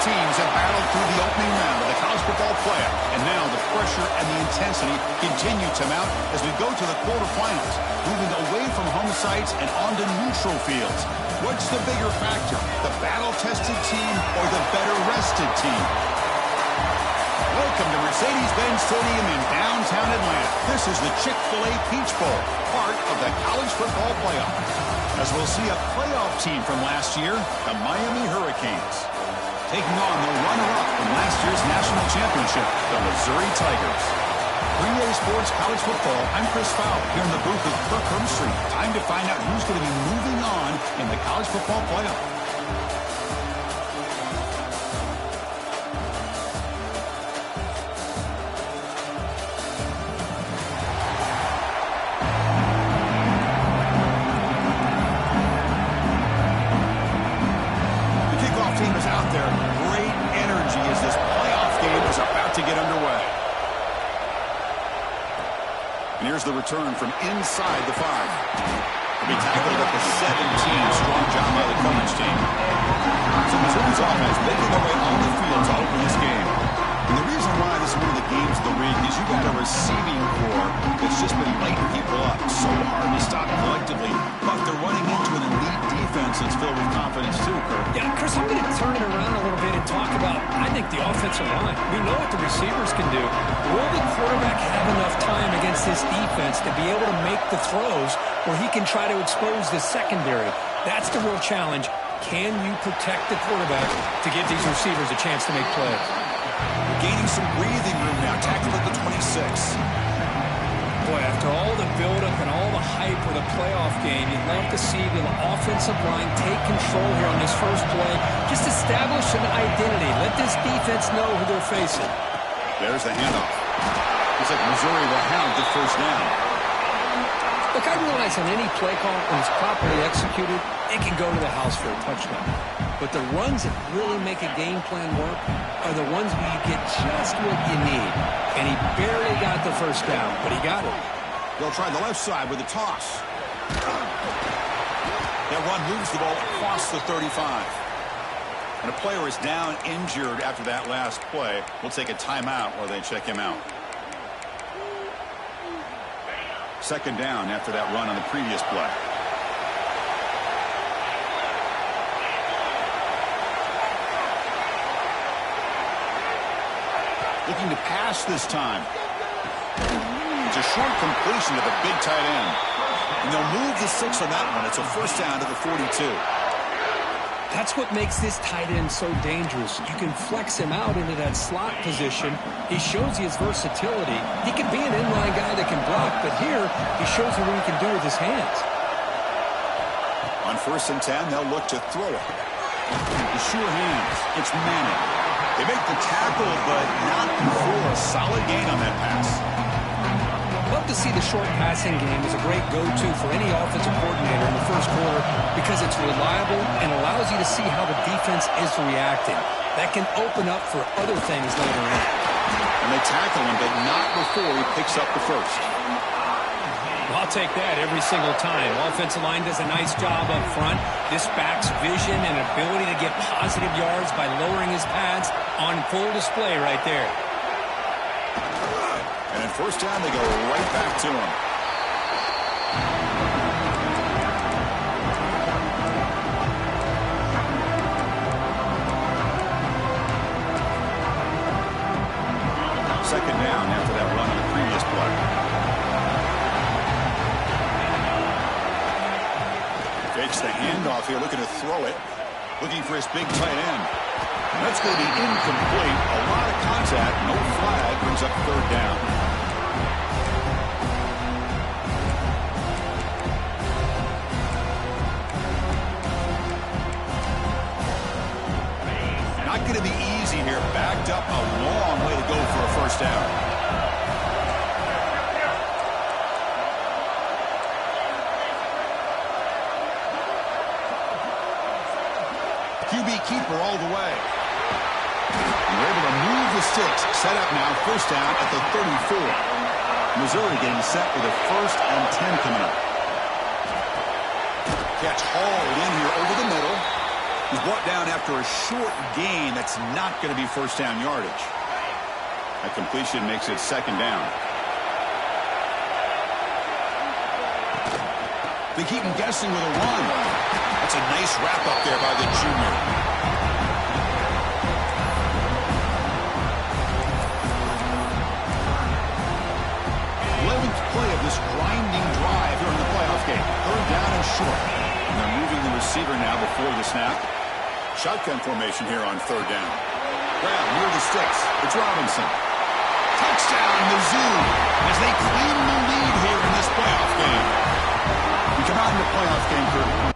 teams have battled through the opening round of the college football playoff, and now the pressure and the intensity continue to mount as we go to the quarterfinals, moving away from home sites and onto neutral fields. What's the bigger factor, the battle-tested team or the better-rested team? Welcome to Mercedes-Benz Stadium in downtown Atlanta. This is the Chick-fil-A Peach Bowl, part of the college football playoff. As we'll see a playoff team from last year, the Miami Hurricanes, taking on the runner-up from last year's national championship, the Missouri Tigers. 3A Sports College Football, I'm Chris Fowler, here in the booth with Kirk Herbstreit. Time to find out who's going to be moving on in the college football playoff. Here's the return from inside the 5. He'll be tackled at the 17. Strong job by the coverage team. So Missouri's offense making their way on the field to open this game. And the reason why this is one of the games of the week is you've got a receiving core that's just been lighting people up. So hard to stop collectively, but they're running into an elite defense that's filled with confidence too, Kirk. Yeah, Chris, I'm going to turn it around a little bit and talk about, I think, the offensive line. We know what the receivers can do. Will the quarterback have enough time against this defense to be able to make the throws where he can try to expose the secondary? That's the real challenge. Can you protect the quarterback to give these receivers a chance to make plays? Gaining some breathing room now. Tackled at the 26. Boy, after all the buildup and all the hype for the playoff game, you'd love to see the offensive line take control here on this first play. Just establish an identity. Let this defense know who they're facing. There's the handoff. Looks like Missouri will have the first down. Look, I realize on any play call, when it's properly executed, it can go to the house for a touchdown. But the runs that really make a game plan work are the ones where you get just what you need. And he barely got the first down, but he got it. They'll try the left side with a toss. That run moves the ball across the 35. And a player is down injured after that last play. We'll take a timeout while they check him out. Second down after that run on the previous play. Looking to pass this time. It's a short completion to the big tight end. And they'll move the 6 on that one. It's a first down to the 42. That's what makes this tight end so dangerous. You can flex him out into that slot position. He shows you his versatility. He can be an inline guy that can block, but here he shows you what he can do with his hands. On 1st and 10, they'll look to throw it. The sure hands. It's Manning. They make the tackle, but not before a solid gain on that pass. Love to see the short passing game as a great go-to for any offensive coordinator in the first quarter because it's reliable and allows you to see how the defense is reacting. That can open up for other things later on. And they tackle him, but not before he picks up the first. I'll take that every single time. Offensive line does a nice job up front. This back's vision and ability to get positive yards by lowering his pads on full display right there. And in first down, they go right back to him. Second down after that run on the previous play. Fakes the handoff here, looking to throw it. Looking for his big tight end. And that's going to be incomplete. A lot of contact, no flag, brings up third down. Not going to be easy here. Backed up a long way to go for a first down. QB keeper all the way. They're able to move the sticks. Set up now, first down at the 34. Missouri getting set with a 1st and 10 coming up. Catch hauled in here over the middle. He's brought down after a short gain. That's not going to be first down yardage. That completion makes it second down. They keep him guessing with a run. That's a nice wrap up there by the junior. 11th play of this grinding drive here in the playoff game. Third down and short. And they're moving the receiver now before the snap. Shotgun formation here on third down. Grab near the sticks. It's Robinson. Touchdown, Mizz, as they claim the lead here in this playoff game. We come out in the playoff game, Kurt.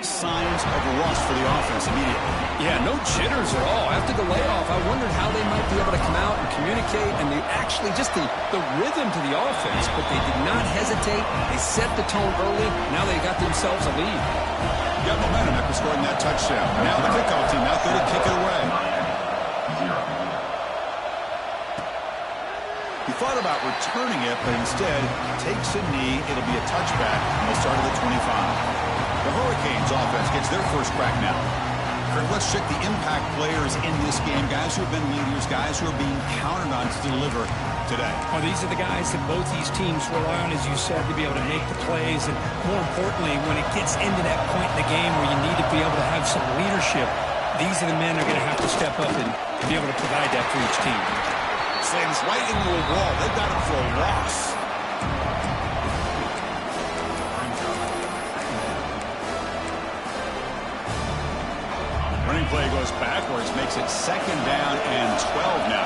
Signs of rust for the offense immediately. Yeah, no jitters at all. After the layoff, I wondered how they might be able to come out and communicate, and actually just the rhythm to the offense, but they did not hesitate. They set the tone early. Now they got themselves a lead. Got momentum after scoring that touchdown. Now the kickoff team out there to kick it away. He thought about returning it, but instead takes a knee. It'll be a touchback, and they'll start at the 25. The Hurricanes offense gets their first crack now. Kurt, let's check the impact players in this game. Guys who have been leaders, guys who are being counted on to deliver today. Well, these are the guys that both these teams rely on, as you said, to be able to make the plays. And more importantly, when it gets into that point in the game where you need to be able to have some leadership, these are the men that are going to have to step up and be able to provide that for each team. Slams right into a wall. They've got him for a loss. Running play goes backwards, makes it second down and 12 now.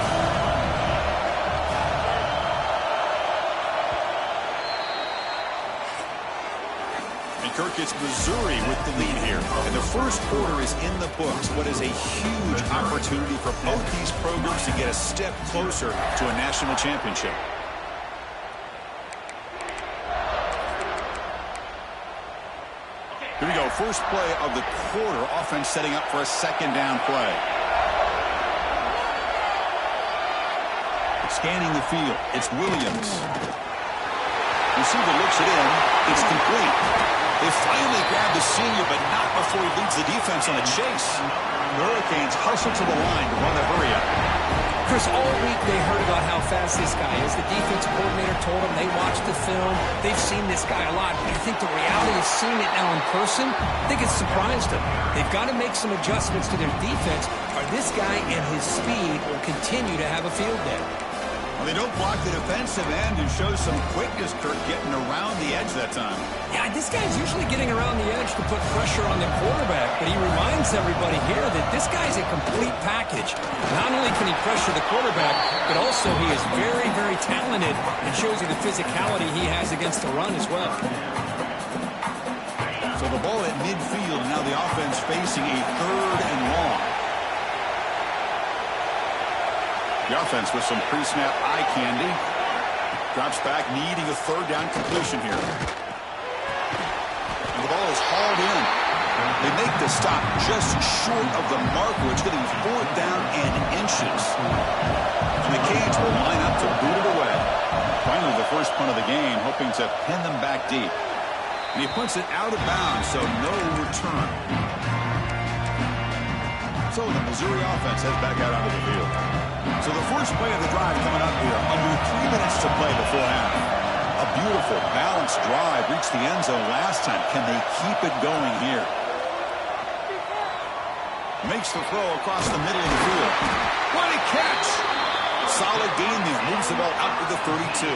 And Kirk gets Missouri with the lead here. And the first quarter is in the books. What is a huge opportunity for both these programs to get a step closer to a national championship. Here we go. First play of the quarter. Offense setting up for a second down play. Scanning the field. It's Williams. Receiver looks it in. It's complete. They finally grab the senior, but not before he leads the defense on a chase. The Hurricanes hustle to the line to run the hurry up. Chris, all week they heard about how fast this guy is. The defensive coordinator told them they watched the film. They've seen this guy a lot. But I think the reality is seeing it now in person, I think it's surprised them. They've got to make some adjustments to their defense, or this guy and his speed will continue to have a field day. Well, they don't block the defensive end and show some quickness, Kirk, getting around the edge that time. Yeah, this guy's usually getting around the edge to put pressure on the quarterback, but he reminds everybody here that this guy's a complete package. Not only can he pressure the quarterback, but also he is very, very talented and shows you the physicality he has against the run as well. So the ball at midfield, now the offense facing a third and long. The offense with some pre-snap eye candy. Drops back, needing a third down completion here. And the ball is hauled in. They make the stop just short of the marker. It's getting fourth down and inches. And the Canes will line up to boot it away. Finally, the first punt of the game, hoping to pin them back deep. And he puts it out of bounds, so no return. So the Missouri offense heads back out onto the field. So the first play of the drive coming up here, under 3 minutes to play before half. A beautiful, balanced drive reached the end zone last time. Can they keep it going here? Makes the throw across the middle of the field. What a catch! Solid gain there. Moves the ball out to the 32.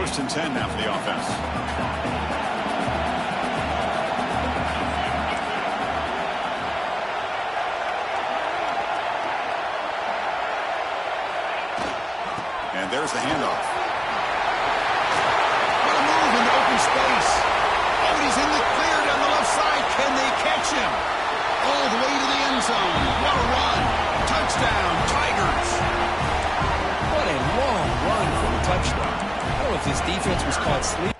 First and 10 now for the offense. And there's the handoff. What a move in the open space. Oh, he's in the clear down the left side. Can they catch him? All the way to the end zone. What a run. Touchdown, Tigers. What a long run for the touchdown. I don't know if this defense was caught sleeping.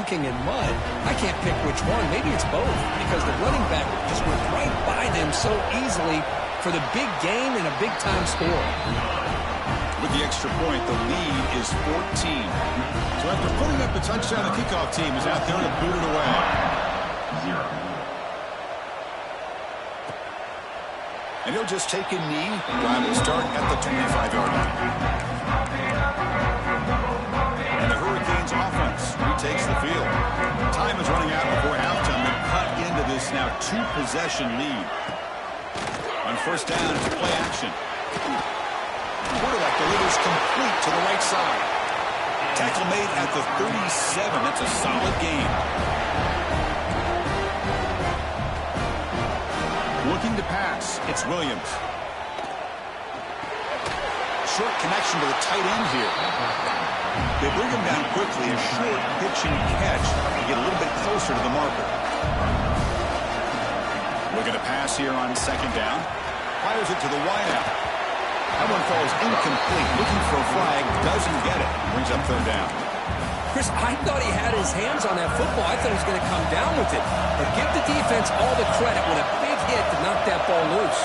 In mud. I can't pick which one. Maybe it's both, because the running back just went right by them so easily for the big gain and a big-time score. With the extra point, the lead is 14. So after putting up the touchdown, the kickoff team is out there to boot it away. 0. And he'll just take a knee. Drive will start at the 25-yard line. And the Hurricanes offense retakes the field. Time is running out before halftime. They cut into this now two-possession lead. On first down, it's play action. Quarterback delivers complete to the right side. Tackle made at the 37. That's a solid gain. Looking to pass. It's Williams. Short connection to the tight end here. They bring him down quickly. A short pitch and catch to get a little bit closer to the marker. Looking to pass here on second down. Fires it to the wideout. That one falls incomplete. Looking for a flag. Doesn't get it. Brings up third down. Chris, I thought he had his hands on that football. I thought he was going to come down with it. But give the defense all the credit with a big hit to knock that ball loose.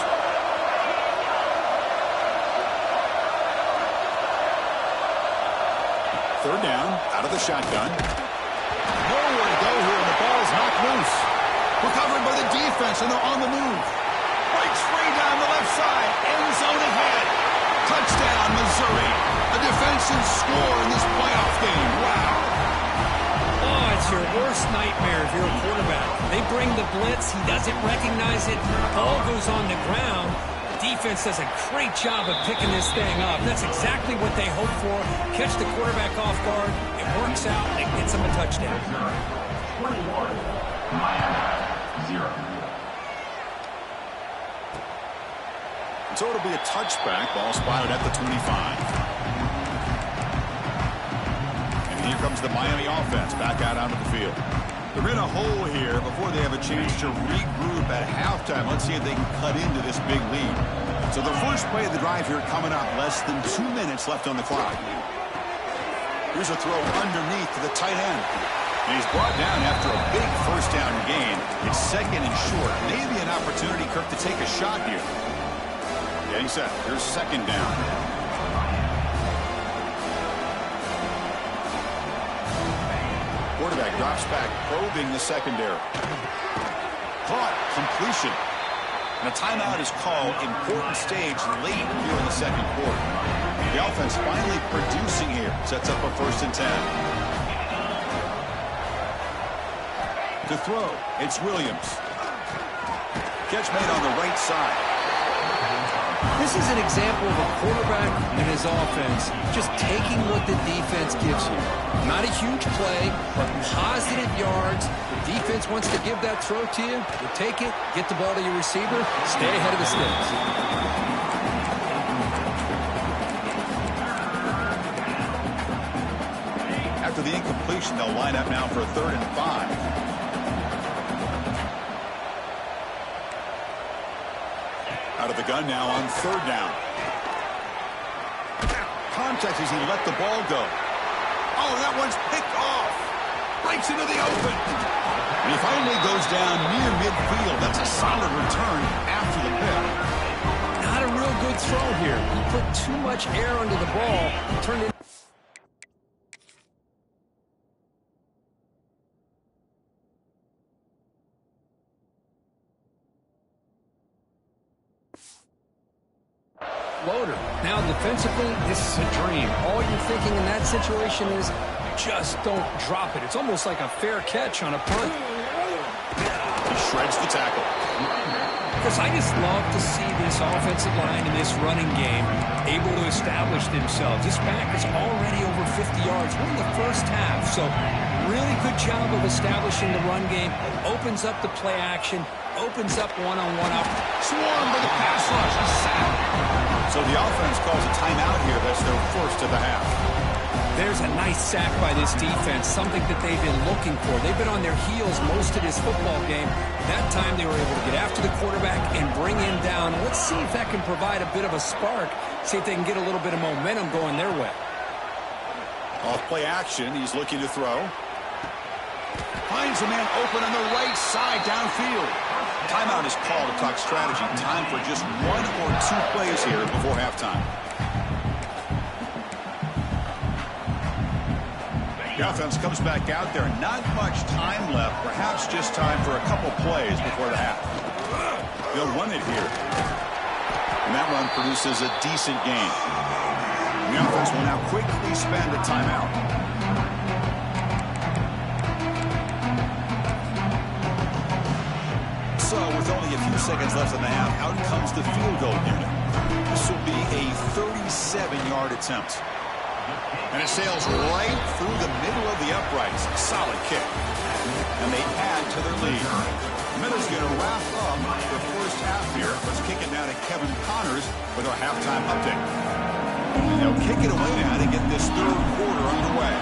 Third down, out of the shotgun. Nowhere to go here, and the ball is knocked loose. Recovered by the defense, and they're on the move. Breaks free down the left side. End zone ahead. Touchdown, Missouri. A defensive score in this playoff game. Wow. Oh, it's your worst nightmare if you're a quarterback. They bring the blitz. He doesn't recognize it. Ball goes on the ground. Defense does a great job of picking this thing up. That's exactly what they hope for. Catch the quarterback off guard. It works out. It gets them a touchdown. 21, Miami, 0. So it'll be a touchback. Ball spotted at the 25. And here comes the Miami offense back out onto the field. They're in a hole here before they have a chance to regroup at halftime. Let's see if they can cut into this big lead. So the first play of the drive here coming up. Less than 2 minutes left on the clock. Here's a throw underneath to the tight end. And he's brought down after a big first down gain. It's second and short. Maybe an opportunity, Kirk, to take a shot here. Yeah, he said, here's second down. Quarterback drops back, probing the secondary. Caught, completion. And a timeout is called. Important stage late here in the second quarter. The offense finally producing here. Sets up a first and 10. To throw, it's Williams. Catch made on the right side. This is an example of a quarterback and his offense just taking what the defense gives you. Not a huge play, but positive yards. The defense wants to give that throw to you. You take it, get the ball to your receiver, stay ahead of the sticks. After the incompletion, they'll line up now for a 3rd and 5. Out of the gun now on 3rd down. Contact as he let the ball go. Oh, that one's picked off. Breaks into the open. And he finally goes down near midfield. That's a solid return after the pick. Not a real good throw here. He put too much air under the ball. Turned it. Loader. Now defensively, this is a dream. All you're thinking in that situation is, just don't drop it. It's almost like a fair catch on a punt. He shreds the tackle. Because I just love to see this offensive line in this running game able to establish themselves. This back is already over 50 yards. We're in the first half, so really good job of establishing the run game. Opens up the play action, opens up one-on-one up. Swarm by the pass rush. A sack. So the offense calls a timeout here. That's their first of the half. There's a nice sack by this defense, something that they've been looking for. They've been on their heels most of this football game. That time they were able to get after the quarterback and bring him down. Let's see if that can provide a bit of a spark, see if they can get a little bit of momentum going their way. Off play action, he's looking to throw. Finds a man open on the right side downfield. Timeout is called to talk strategy. Time for just 1 or 2 plays here before halftime. The offense comes back out there. Not much time left. Perhaps just time for a couple plays before the half. They'll run it here. And that run produces a decent gain. The offense will now quickly spend a timeout. So with only a few seconds left in the half, out comes the field goal unit. This will be a 37-yard attempt. And it sails right through the middle of the uprights. Solid kick. And they add to their lead. Mizz going to wrap up the first half here. Let's kick it now to Kevin Connors with our halftime update. And they'll kick it away now to get this third quarter underway.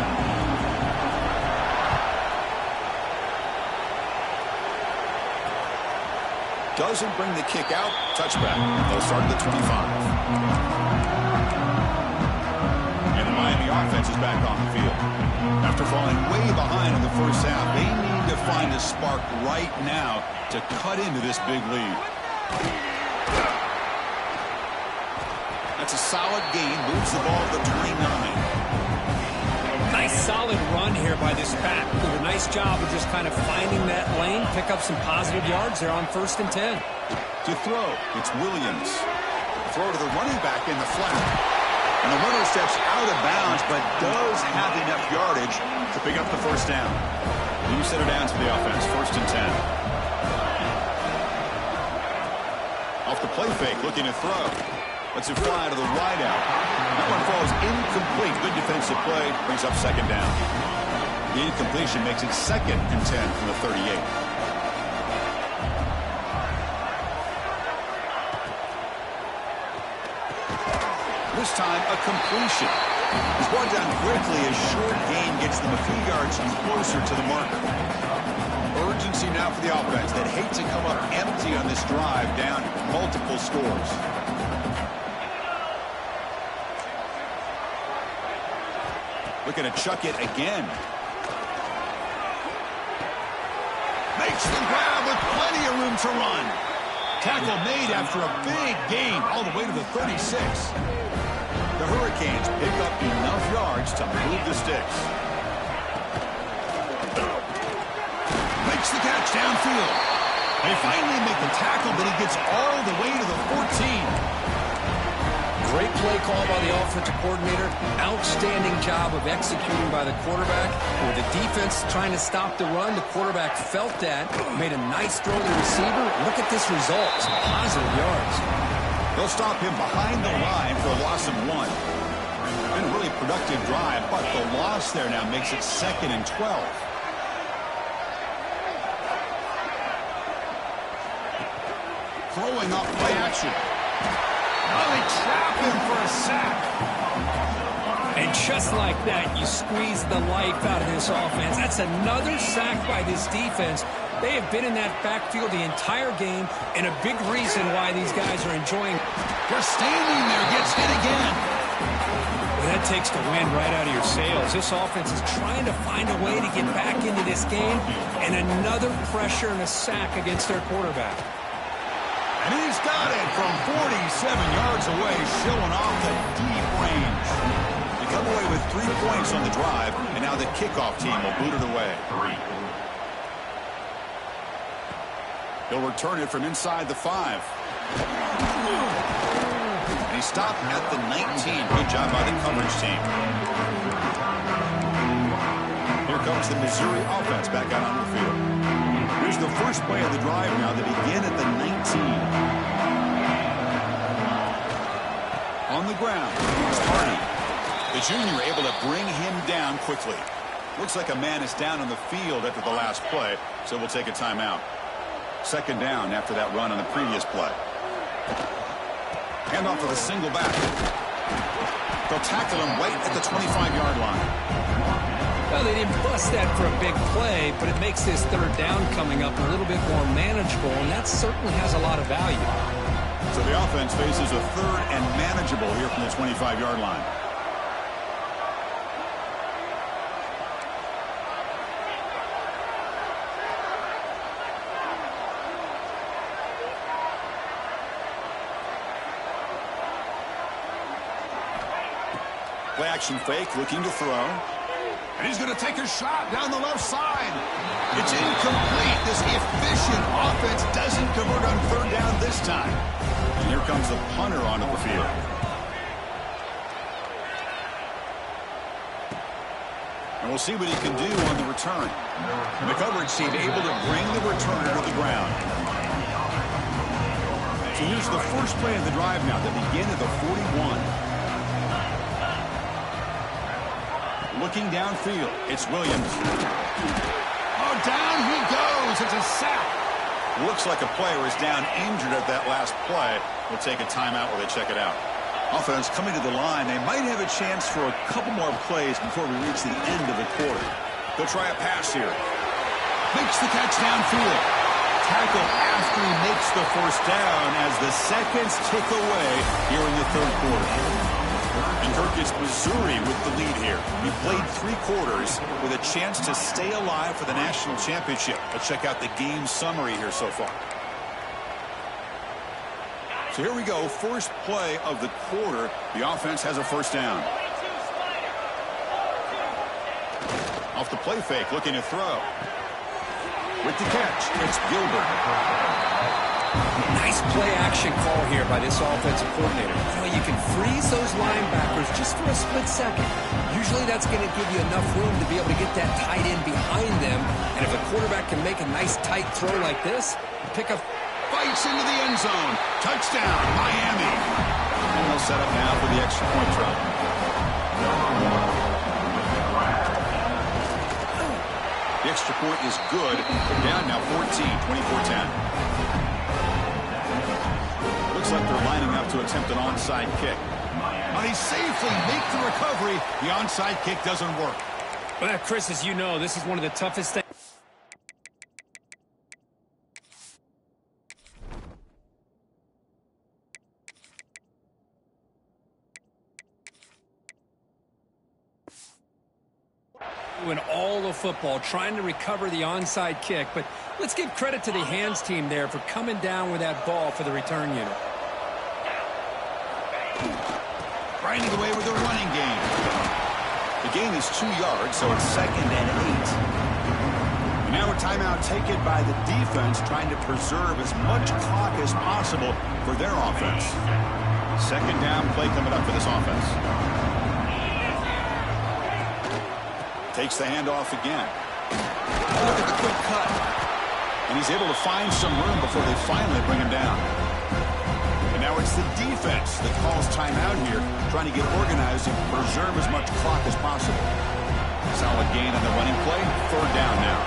Doesn't bring the kick out. Touchback. They'll start at the 25. And the Miami offense is back on the field. After falling way behind in the first half, they need to find a spark right now to cut into this big lead. That's a solid gain. Moves the ball to the 29. Nice solid run here by this back. Did a nice job of just kind of finding that lane, pick up some positive yards there on 1st and 10. To throw, it's Williams. Throw to the running back in the flat. And the runner steps out of bounds, but does have enough yardage to pick up the first down. New center down to the offense, 1st and 10. Off the play fake, looking to throw. Lets it fly to the wide out. That one falls incomplete. Good defensive play, brings up 2nd down. The incompletion makes it 2nd and 10 from the 38. This time, a completion. He's brought down quickly as short gain gets them a few yards closer to the marker. Urgency now for the offense that hate to come up empty on this drive, down multiple scores. Looking to chuck it again. Makes the grab with plenty of room to run. Tackle made after a big gain all the way to the 36. The Hurricanes pick up enough yards to move the sticks. Makes the catch downfield. They finally make the tackle, but he gets all the way to the 14. Great play call by the offensive coordinator. Outstanding job of executing by the quarterback. With the defense trying to stop the run, the quarterback felt that, made a nice throw to the receiver. Look at this result. Some positive yards. They'll stop him behind the line for a loss of 1. Been a really productive drive, but the loss there now makes it 2nd and 12. Throwing off play action. Oh, they trap him for a sack. And just like that, you squeeze the life out of this offense. That's another sack by this defense. They have been in that backfield the entire game, and a big reason why these guys are enjoying. Just standing there, gets hit again. Well, that takes the wind right out of your sails. This offense is trying to find a way to get back into this game, and another pressure and a sack against their quarterback. And he's got it from 47 yards away, showing off the deep range. They come away with 3 points on the drive, and now the kickoff team will boot it away. He'll return it from inside the 5. And he stopped at the 19. Good job by the coverage team. comes the Missouri offense back out on the field. Here's the first play of the drive now. They begin at the 19. On the ground, here's Hardy. The junior able to bring him down quickly. Looks like a man is down on the field after the last play, so we'll take a timeout. Second down after that run on the previous play. Hand off with a single back. They'll tackle him right at the 25-yard line. Well, they didn't bust that for a big play, but it makes this third down coming up a little bit more manageable, and that certainly has a lot of value. So the offense faces a third and manageable here from the 25-yard line. Play action fake, looking to throw. And he's going to take a shot down the left side. It's incomplete. This efficient offense doesn't convert on third down this time. And here comes the punter onto the field. And we'll see what he can do on the return. And the coverage team able to bring the returner to the ground. So here's the first play of the drive now. They begin at the 41. Looking downfield, it's Williams. Oh, down he goes. It's a sack. Looks like a player is down injured at that last play. We'll take a timeout while they check it out. Offense coming to the line. They might have a chance for a couple more plays before we reach the end of the quarter. They'll try a pass here. Makes the catch downfield. Tackle after he makes the first down as the seconds tick away here in the third quarter. And Kirk, it's Missouri with the lead here. He played 3 quarters with a chance to stay alive for the national championship. Let's check out the game summary here so far. So here we go. First play of the quarter. The offense has a first down. Off the play fake, looking to throw. With the catch, it's Gilbert. Nice play action call here by this offensive coordinator. You know, you can freeze those linebackers just for a split second. Usually that's going to give you enough room to be able to get that tight end behind them. And if a quarterback can make a nice tight throw like this, pick up. Bites into the end zone. Touchdown, Miami. And they'll set up now for the extra point try. The extra point is good. They're down now 14, 24-10. Looks like they're lining up to attempt an onside kick. But they safely make the recovery. The onside kick doesn't work. Well, Chris, as you know, this is one of the toughest things. In all of football, trying to recover the onside kick. But let's give credit to the hands team there for coming down with that ball for the return unit. Grinding away with a running game. The gain is 2 yards, so it's 2nd and 8. And now a timeout taken by the defense, trying to preserve as much clock as possible for their offense. Second down play coming up for this offense. Takes the handoff again. Look at the quick cut. And he's able to find some room before they finally bring him down. And now it's the defense that calls timeout here, trying to get organized and preserve as much clock as possible. Solid gain on the running play. Third down now.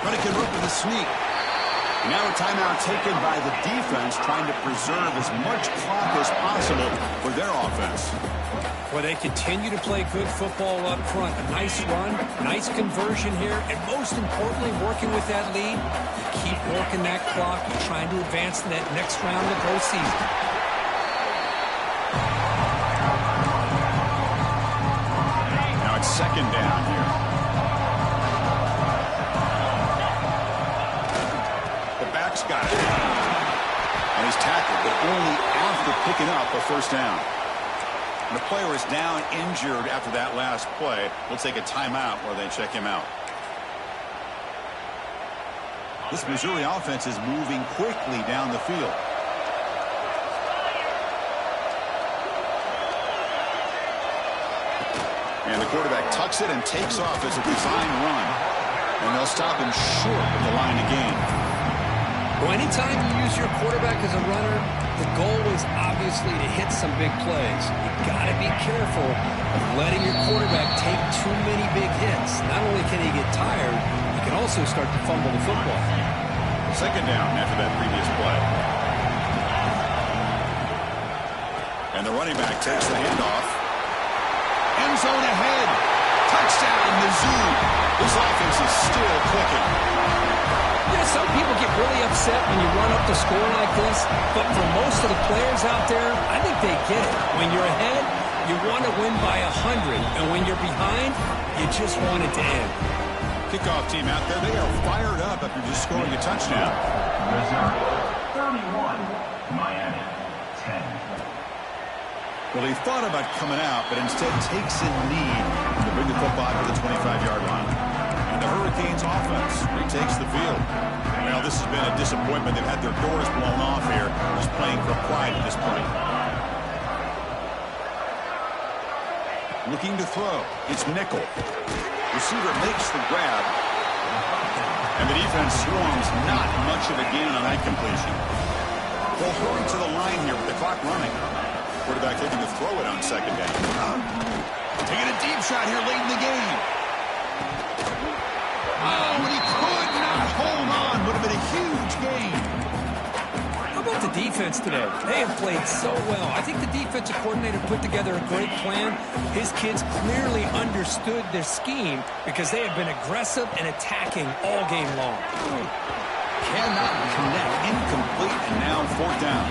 Trying to convert with a sneak. And now a timeout taken by the defense, trying to preserve as much clock as possible for their offense. Well, they continue to play good football up front. A nice run, nice conversion here, and most importantly, working with that lead, you keep working that clock. You're trying to advance in that next round of the postseason. Now it's second down here. Got it. And he's tackled, but only after picking up a first down. And the player is down injured after that last play. We'll take a timeout while they check him out. This Missouri offense is moving quickly down the field. And the quarterback tucks it and takes off as a design run. And they'll stop him short of the line to gain. Well, anytime you use your quarterback as a runner, the goal is obviously to hit some big plays. You got to be careful of letting your quarterback take too many big hits. Not only can he get tired, he can also start to fumble the football. Second down after that previous play. And the running back takes the handoff. End zone ahead. Touchdown, Mizz. This offense is still clicking. You know, some people get really upset when you run up the score like this, but for most of the players out there, I think they get it. When you're ahead, you want to win by 100, and when you're behind, you just want it to end. Kickoff team out there, they are fired up after just scoring a touchdown. Missouri 31, Miami 10. Well, he thought about coming out, but instead takes a knee to bring the football to the 25-yard line. And the Hurricanes offense retakes the field. Well, this has been a disappointment. They've had their doors blown off here, just playing for pride at this point. Looking to throw. It's nickel. Receiver makes the grab. And the defense swarms not much of a gain on that completion. They'll hurry to the line here with the clock running. Quarterback looking to throw it on second down. Taking a deep shot here late in the game. Oh, and he could not hold on. Would have been a huge gain. How about the defense today? They have played so well. I think the defensive coordinator put together a great plan. His kids clearly understood their scheme because they have been aggressive and attacking all game long. Cannot connect. Incomplete, and now fourth down.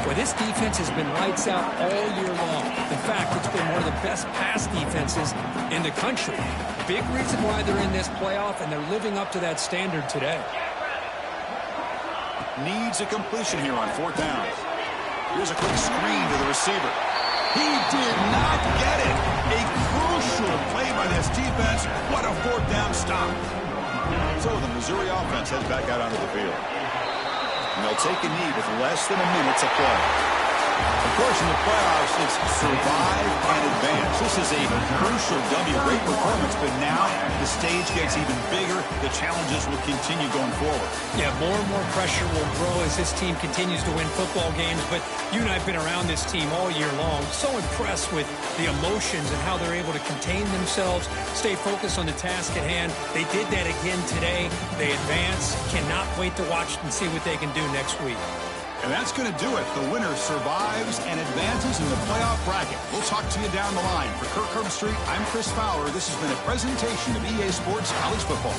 Well, this defense has been lights out all year long. In fact, it's been one of the best pass defenses in the country. Big reason why they're in this playoff, and they're living up to that standard today. Needs a completion here on fourth down. Here's a quick screen to the receiver. He did not get it. A crucial play by this defense. What a fourth down stop. So the Missouri offense heads back out onto the field. And they'll take a knee with less than a minute to play. Of course, in the playoffs, it's survive and advance. This is a crucial W. Great performance, but now the stage gets even bigger. The challenges will continue going forward. Yeah, more and more pressure will grow as this team continues to win football games. But you and I have been around this team all year long. So impressed with the emotions and how they're able to contain themselves, stay focused on the task at hand. They did that again today. They advance. Cannot wait to watch and see what they can do next week. And that's going to do it. The winner survives and advances in the playoff bracket. We'll talk to you down the line. For Kirk Herbstreit, I'm Chris Fowler. This has been a presentation of EA Sports College Football.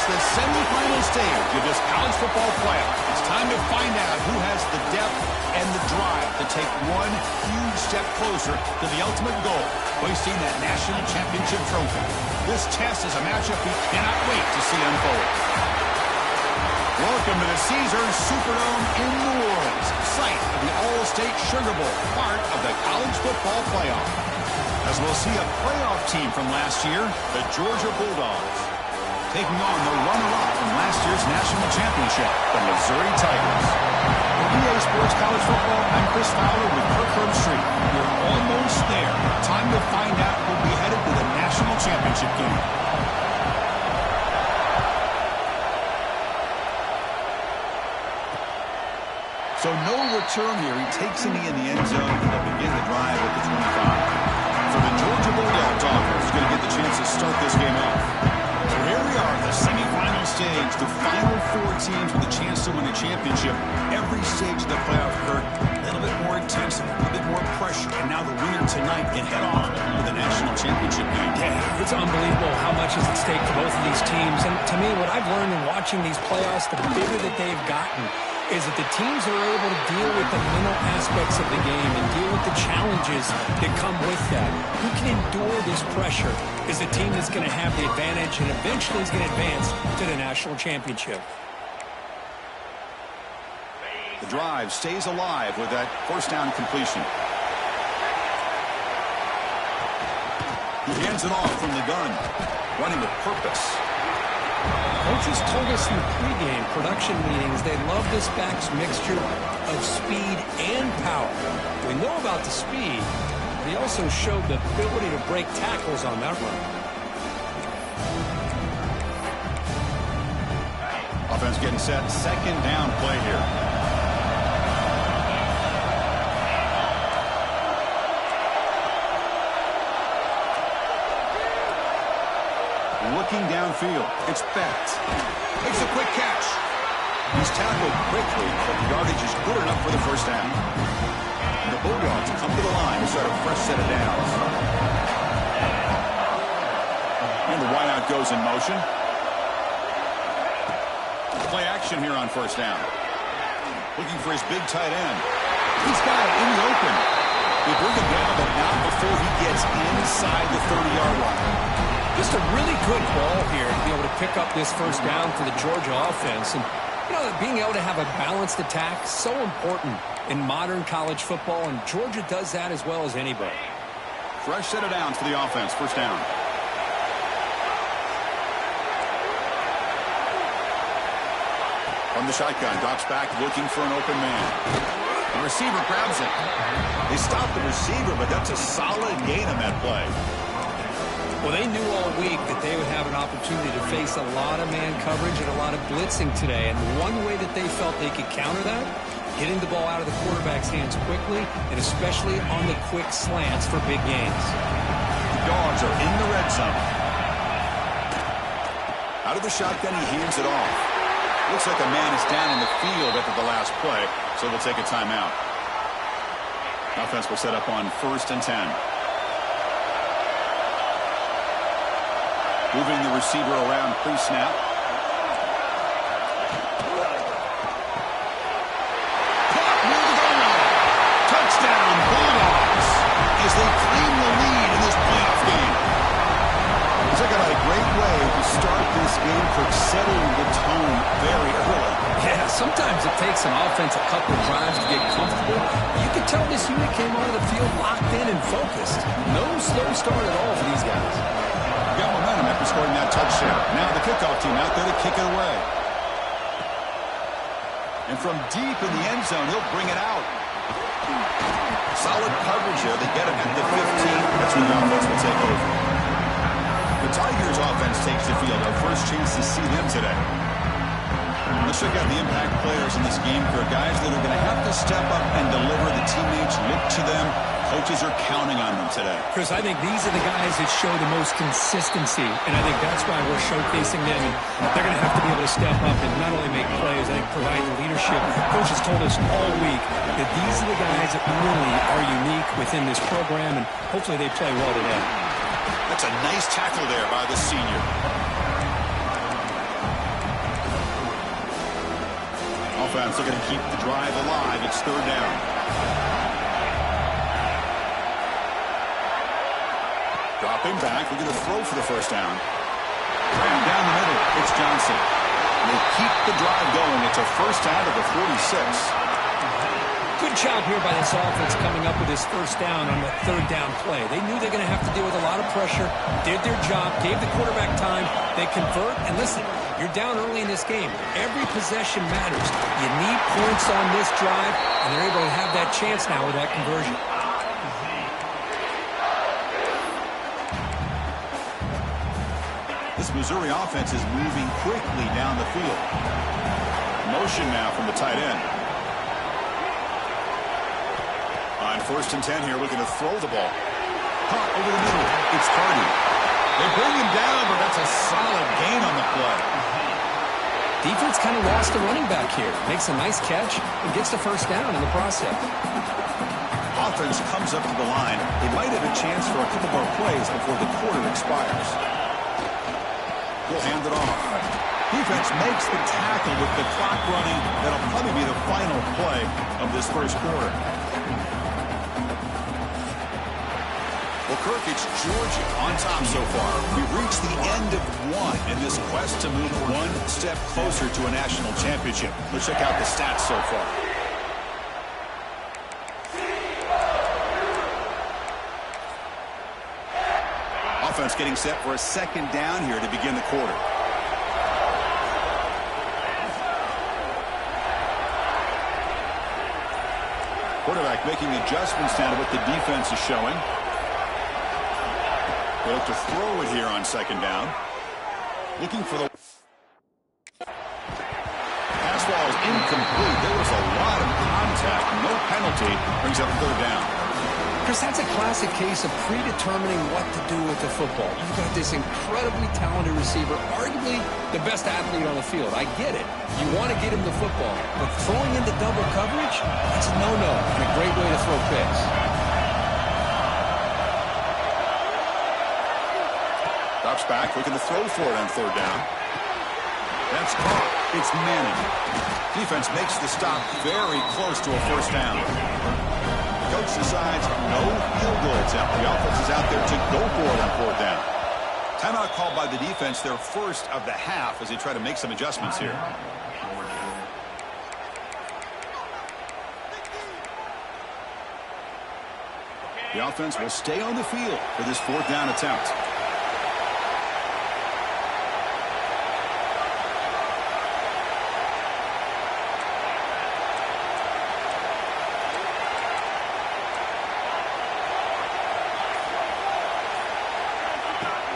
the semifinal stage of this college football playoff. It's time to find out who has the depth and the drive to take one huge step closer to the ultimate goal, hoisting that national championship trophy. This test is a matchup we cannot wait to see unfold. Welcome to the Caesars Superdome in New Orleans, site of the All-State Sugar Bowl, part of the college football playoff. As we'll see a playoff team from last year, the Georgia Bulldogs, taking on the runner-up from last year's national championship, the Missouri Tigers. For EA Sports College Football, I'm Chris Fowler with Kirk Herbstreit. We're almost there. Time to find out who'll be headed to the national championship game. So no return here. He takes a knee in the end zone, and they'll begin the drive at the 25. So the Georgia Bulldogs offense is going to get the chance to start this game off. So here we are, the semifinal stage, the final four teams with a chance to win a championship. Every stage of the playoff, Kirk, a little bit more intensity, a little bit more pressure, and now the winner tonight can head on to the national championship game. Yeah, it's unbelievable how much is at stake for both of these teams. And to me, what I've learned in watching these playoffs, the bigger that they've gotten, is that the teams that are able to deal with the mental aspects of the game and deal with the challenges that come with that. Who can endure this pressure is the team that's going to have the advantage and eventually is going to advance to the national championship. The drive stays alive with that first down completion. He hands it off from the gun, running with purpose. Coaches told us in the pregame production meetings they love this back's mixture of speed and power. We know about the speed, but he also showed the ability to break tackles on that run. Offense getting set, second down play here. Looking downfield, it's Bett. Makes a quick catch. He's tackled quickly, but the yardage is good enough for the first down. And the Bulldogs come to the line to start a fresh set of downs. And the wideout goes in motion. Play action here on first down. Looking for his big tight end. He's got it in the open. They bring him down, but not before he gets inside the 30-yard line. Just a really good ball here to be able to pick up this first down for the Georgia offense. And, you know, being able to have a balanced attack is so important in modern college football, and Georgia does that as well as anybody. Fresh set of downs for the offense. First down. From the shotgun, drops back looking for an open man. The receiver grabs it. They stop the receiver, but that's a solid gain on that play. Well, they knew all week that they would have an opportunity to face a lot of man coverage and a lot of blitzing today. And one way that they felt they could counter that, getting the ball out of the quarterback's hands quickly, and especially on the quick slants for big gains. The Dogs are in the red zone. Out of the shotgun, he hands it off. Looks like a man is down in the field after the last play, so they'll take a timeout. Offense will set up on 1st and 10. Moving the receiver around pre-snap. Caught near the goal line. Touchdown, Bulldogs, as they claim the lead in this playoff game. Looks like a great way to start this game, for settling the tone very early. Yeah, sometimes it takes an offense a couple of drives to get comfortable. You can tell this unit came onto the field locked in and focused. No slow start at all for these guys. Got momentum after scoring that touchdown. Now the kickoff team out there to kick it away. And from deep in the end zone, he'll bring it out. Solid coverage here. They get him at the 15. That's when the offense will take over. The Tigers offense takes the field. Our first chance to see them today. Let's check out the impact players in this game, Kirk. Guys that are going to have to step up and deliver. The teammates look to them. Coaches are counting on them today. Chris, I think these are the guys that show the most consistency, and I think that's why we're showcasing them. And they're going to have to be able to step up and not only make plays, I think provide the leadership. Coaches told us all week that these are the guys that really are unique within this program, and hopefully they play well today. That's a nice tackle there by the senior. offense looking to keep the drive alive. It's third down. Dropping back, we're going to throw for the first down. Ran down the middle, it's Johnson. And they keep the drive going. It's a first down to the 46. Good job here by this offense coming up with this first down on the third down play. They knew they're going to have to deal with a lot of pressure, did their job, gave the quarterback time. They convert, and listen, you're down early in this game. Every possession matters. You need points on this drive, and they're able to have that chance now with that conversion. This Missouri offense is moving quickly down the field. Motion now from the tight end. On 1st and 10 here, looking to throw the ball. Caught over the middle. It's Cardi. They bring him down, but that's a solid gain on the play. Defense kind of lost the running back here. Makes a nice catch and gets the first down in the process. Offense comes up to the line. They might have a chance for a couple more plays before the quarter expires. We'll hand it off. Defense makes the tackle with the clock running. That'll probably be the final play of this first quarter. Well, Kirk, it's Georgia on top so far. We've reached the end of one in this quest to move one step closer to a national championship. Let's check out the stats so far. Offense getting set for a second down here to begin the quarter. Quarterback making adjustments now to what the defense is showing. They look to throw it here on second down. Looking for the pass ball is incomplete. There was a lot of contact. No penalty. Brings up third down. Chris, that's a classic case of predetermining what to do with the football. You've got this incredibly talented receiver, arguably the best athlete on the field. I get it. You want to get him the football. But throwing into double coverage, that's a no-no and a great way to throw picks. Drops back, looking to throw for it on third down. That's caught. It's Manning. Defense makes the stop very close to a first down. The coach decides no field goal attempt. The offense is out there to go for it on fourth down. Timeout called by the defense, their first of the half, as they try to make some adjustments here. The offense will stay on the field for this fourth down attempt.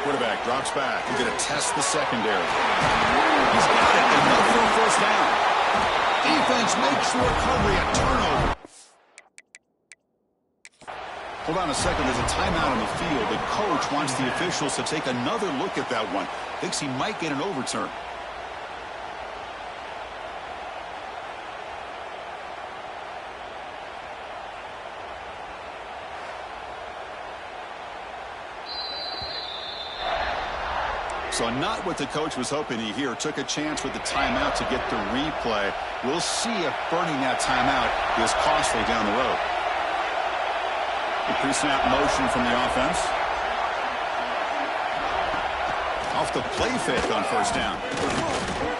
Quarterback drops back. He's going to test the secondary. He's got it. Enough for a first down. Defense makes the recovery. A turnover. Hold on a second. There's a timeout on the field. The coach wants the officials to take another look at that one. Thinks he might get an overturn. So not what the coach was hoping to hear. Took a chance with the timeout to get the replay. We'll see if burning that timeout is costly down the road. The pre-snap motion from the offense. Off the play fake on first down.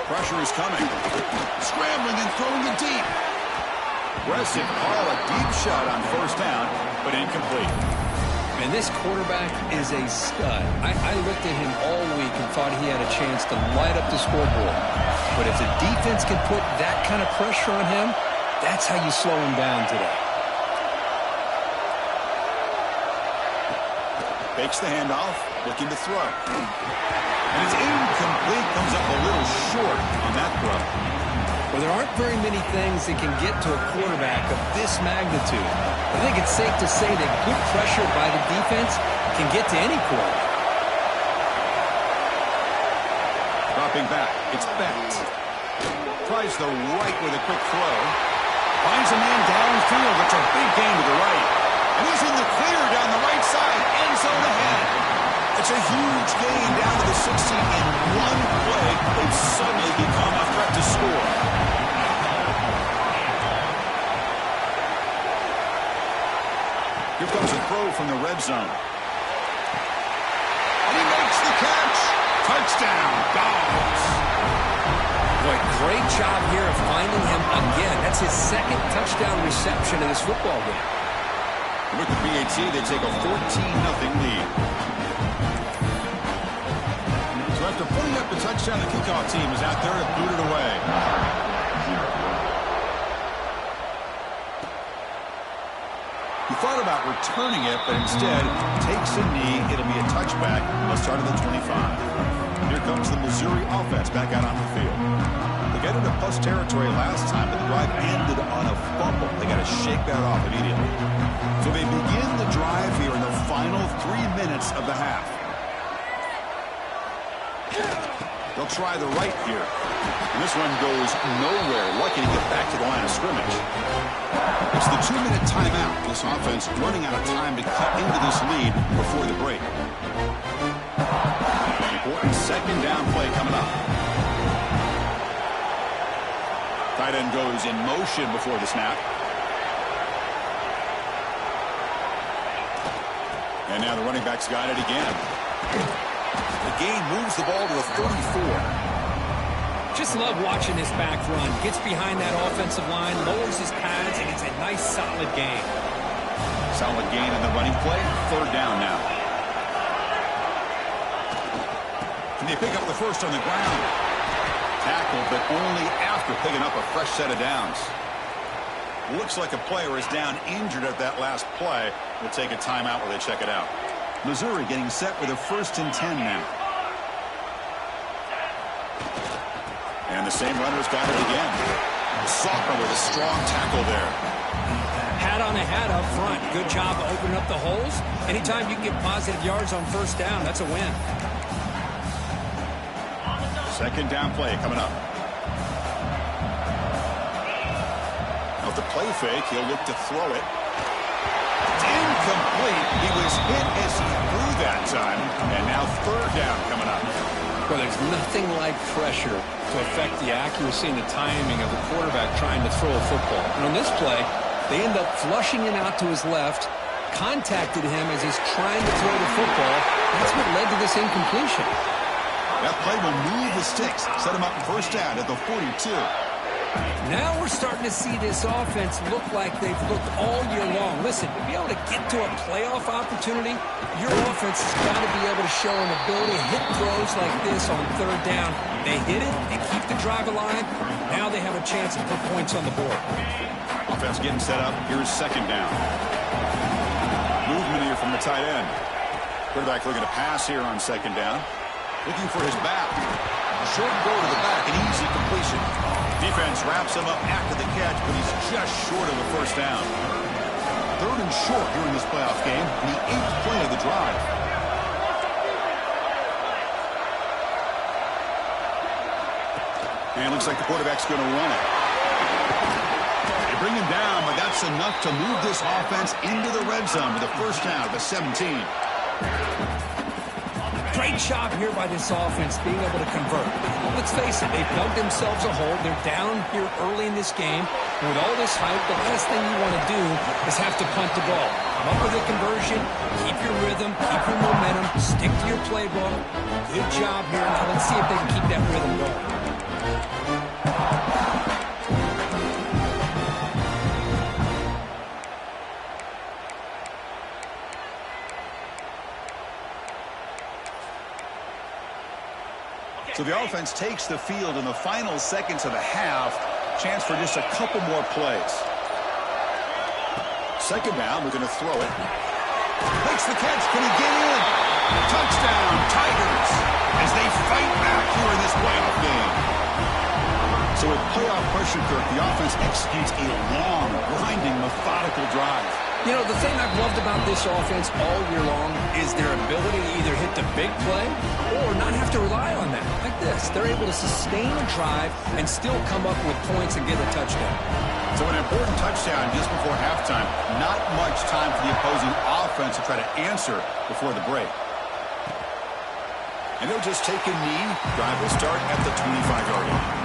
Pressure is coming. Scrambling and throwing it deep. Aggressive call, a deep shot on first down, but incomplete. And this quarterback is a stud. I looked at him all week and thought he had a chance to light up the scoreboard. But if the defense can put that kind of pressure on him, that's how you slow him down today. Fakes the handoff, looking to throw. And it's incomplete, comes up a little short on that throw. Well, there aren't very many things that can get to a quarterback of this magnitude. I think it's safe to say that good pressure by the defense can get to any quarterback. Dropping back, it's Bennett. Tries the right with a quick throw. Finds a man downfield. It's a big gain to the right. And he's in the clear down the right side. End zone ahead. It's a huge gain down to the 16 in one play. They've suddenly become a threat to score. Here comes a throw from the red zone. And he makes the catch. Touchdown, Dogs. Boy, great job here of finding him again. That's his second touchdown reception in this football game. With the BAT, they take a 14-0 lead. So after putting up the touchdown, the kickoff team is out there to boot it away. He thought about returning it, but instead takes a knee. It'll be a touchback. Let's start at the 25. Here comes the Missouri offense back out on the field. They got into plus territory last time, but the drive ended on a fumble. They got to shake that off immediately. So they begin the drive here in the final 3 minutes of the half. They'll try the right here. And this one goes nowhere. Lucky to get back to the line of scrimmage. It's the 2-minute timeout. This offense running out of time to cut into this lead before the break. Important second down play coming up. Tight end goes in motion before the snap. And now the running back's got it again. The gain moves the ball to the 34. Just love watching this back run. Gets behind that offensive line, lowers his pads, and it's a nice solid gain. Solid gain in the running play. Third down now. Can they pick up the first on the ground? Tackled, but only after picking up a fresh set of downs. Looks like a player is down injured at that last play. We'll take a timeout while they check it out. Missouri getting set with a 1st and 10 now. And the same runner's got it again. Sophomore with a strong tackle there. Hat on a hat up front. Good job of opening up the holes. Anytime you can get positive yards on first down, that's a win. Second down play coming up. With the play fake, he'll look to throw it. Incomplete. He was hit as he threw that time. And now third down coming up. Well, there's nothing like pressure to affect the accuracy and the timing of the quarterback trying to throw a football. And on this play, they end up flushing it out to his left, contacted him as he's trying to throw the football. That's what led to this incompletion. That play will move the sticks, set him up first down at the 42. Now we're starting to see this offense look like they've looked all year long. Listen, to be able to get to a playoff opportunity, your offense has got to be able to show an ability to hit throws like this on third down. They hit it, they keep the drive alive. Now they have a chance to put points on the board. Offense getting set up. Here's second down. Movement here from the tight end. Quarterback looking to pass here on second down. Looking for his back. Short go to the back, an easy completion. Defense wraps him up after the catch, but he's just short of the first down. Third and short here in this playoff game, the 8th play of the drive. And it looks like the quarterback's going to run it. They bring him down, but that's enough to move this offense into the red zone with a first down at the 17. Great job here by this offense being able to convert. Let's face it, they've dug themselves a hole. They're down here early in this game. And with all this hype, the last thing you want to do is have to punt the ball. Come up with a conversion, keep your rhythm, keep your momentum, stick to your playbook. Good job here. Now let's see if they can keep that rhythm going. So the offense takes the field in the final seconds of the half. Chance for just a couple more plays. Second down, we're going to throw it. Makes the catch. Can he get in? Touchdown, Tigers, as they fight back here in this playoff game. So with playoff pressure, Kirk, the offense executes a long, grinding, methodical drive. You know, the thing I've loved about this offense all year long is their ability to either hit the big play or not have to rely on that. Like this, they're able to sustain a drive and still come up with points and get a touchdown. So an important touchdown just before halftime. Not much time for the opposing offense to try to answer before the break. And they'll just take a knee. Drive will start at the 25-yard line.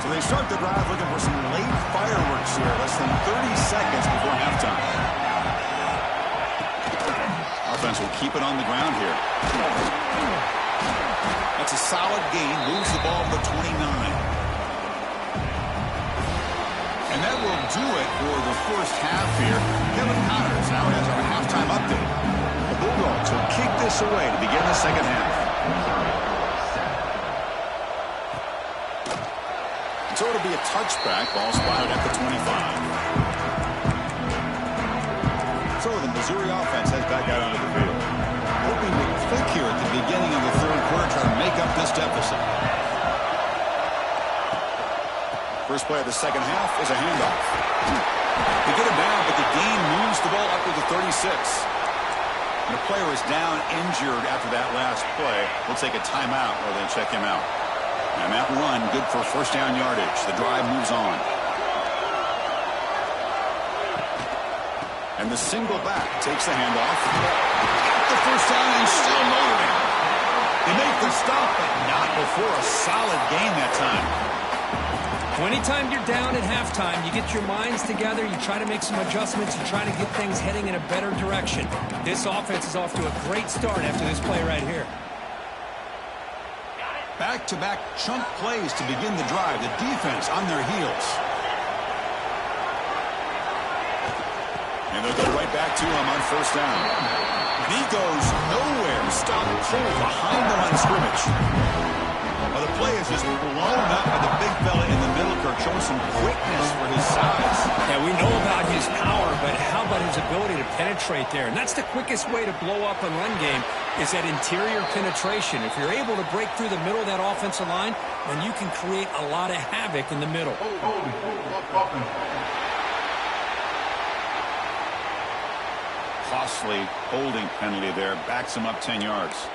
So they start the drive looking for some late fireworks here. Less than 30 seconds before halftime. Offense will keep it on the ground here. That's a solid gain. Moves the ball to the 29. And that will do it for the first half here. Kevin Connors now has our halftime update. The Bulldogs will kick this away to begin the second half. So it'll be a touchback. Ball spotted at the 25. So the Missouri offense heads back out onto the field. Hoping to click here at the beginning of the third quarter, trying to make up this deficit. First play of the second half is a handoff. They get it down, but the gain moves the ball up to the 36. And the player is down injured after that last play. We'll take a timeout rather than check him out. And that run, good for first down yardage. The drive moves on. And the single back takes the handoff. Got the first down and still motoring. They make the stop, but not before a solid gain that time. Anytime you're down at halftime, you get your minds together, you try to make some adjustments, you try to get things heading in a better direction. This offense is off to a great start after this play right here. Back-to-back chunk plays to begin the drive. The defense on their heels. And they'll go right back to him on first down. And he goes nowhere. Stop cold behind the line of scrimmage. Well, the play is just blown up by the big fella in the middle. Kirk showing some quickness for his size. Yeah, we know about his power, but how about his ability to penetrate there? And that's the quickest way to blow up a run game, is that interior penetration. If you're able to break through the middle of that offensive line, then you can create a lot of havoc in the middle. Costly holding penalty there. Backs him up 10 yards.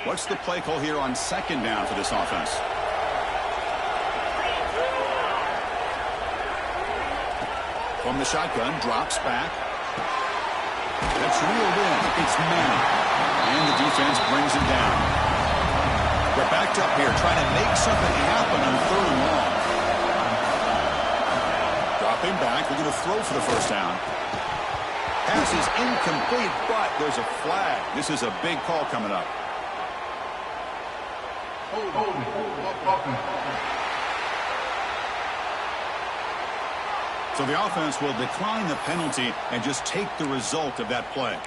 What's the play call here on second down for this offense? From the shotgun, drops back. That's reeled in. It's man. And the defense brings it down. We're backed up here trying to make something happen on third and long. Dropping back. We're going to throw for the first down. Pass is incomplete, but there's a flag. This is a big call coming up. So the offense will decline the penalty and just take the result of that play.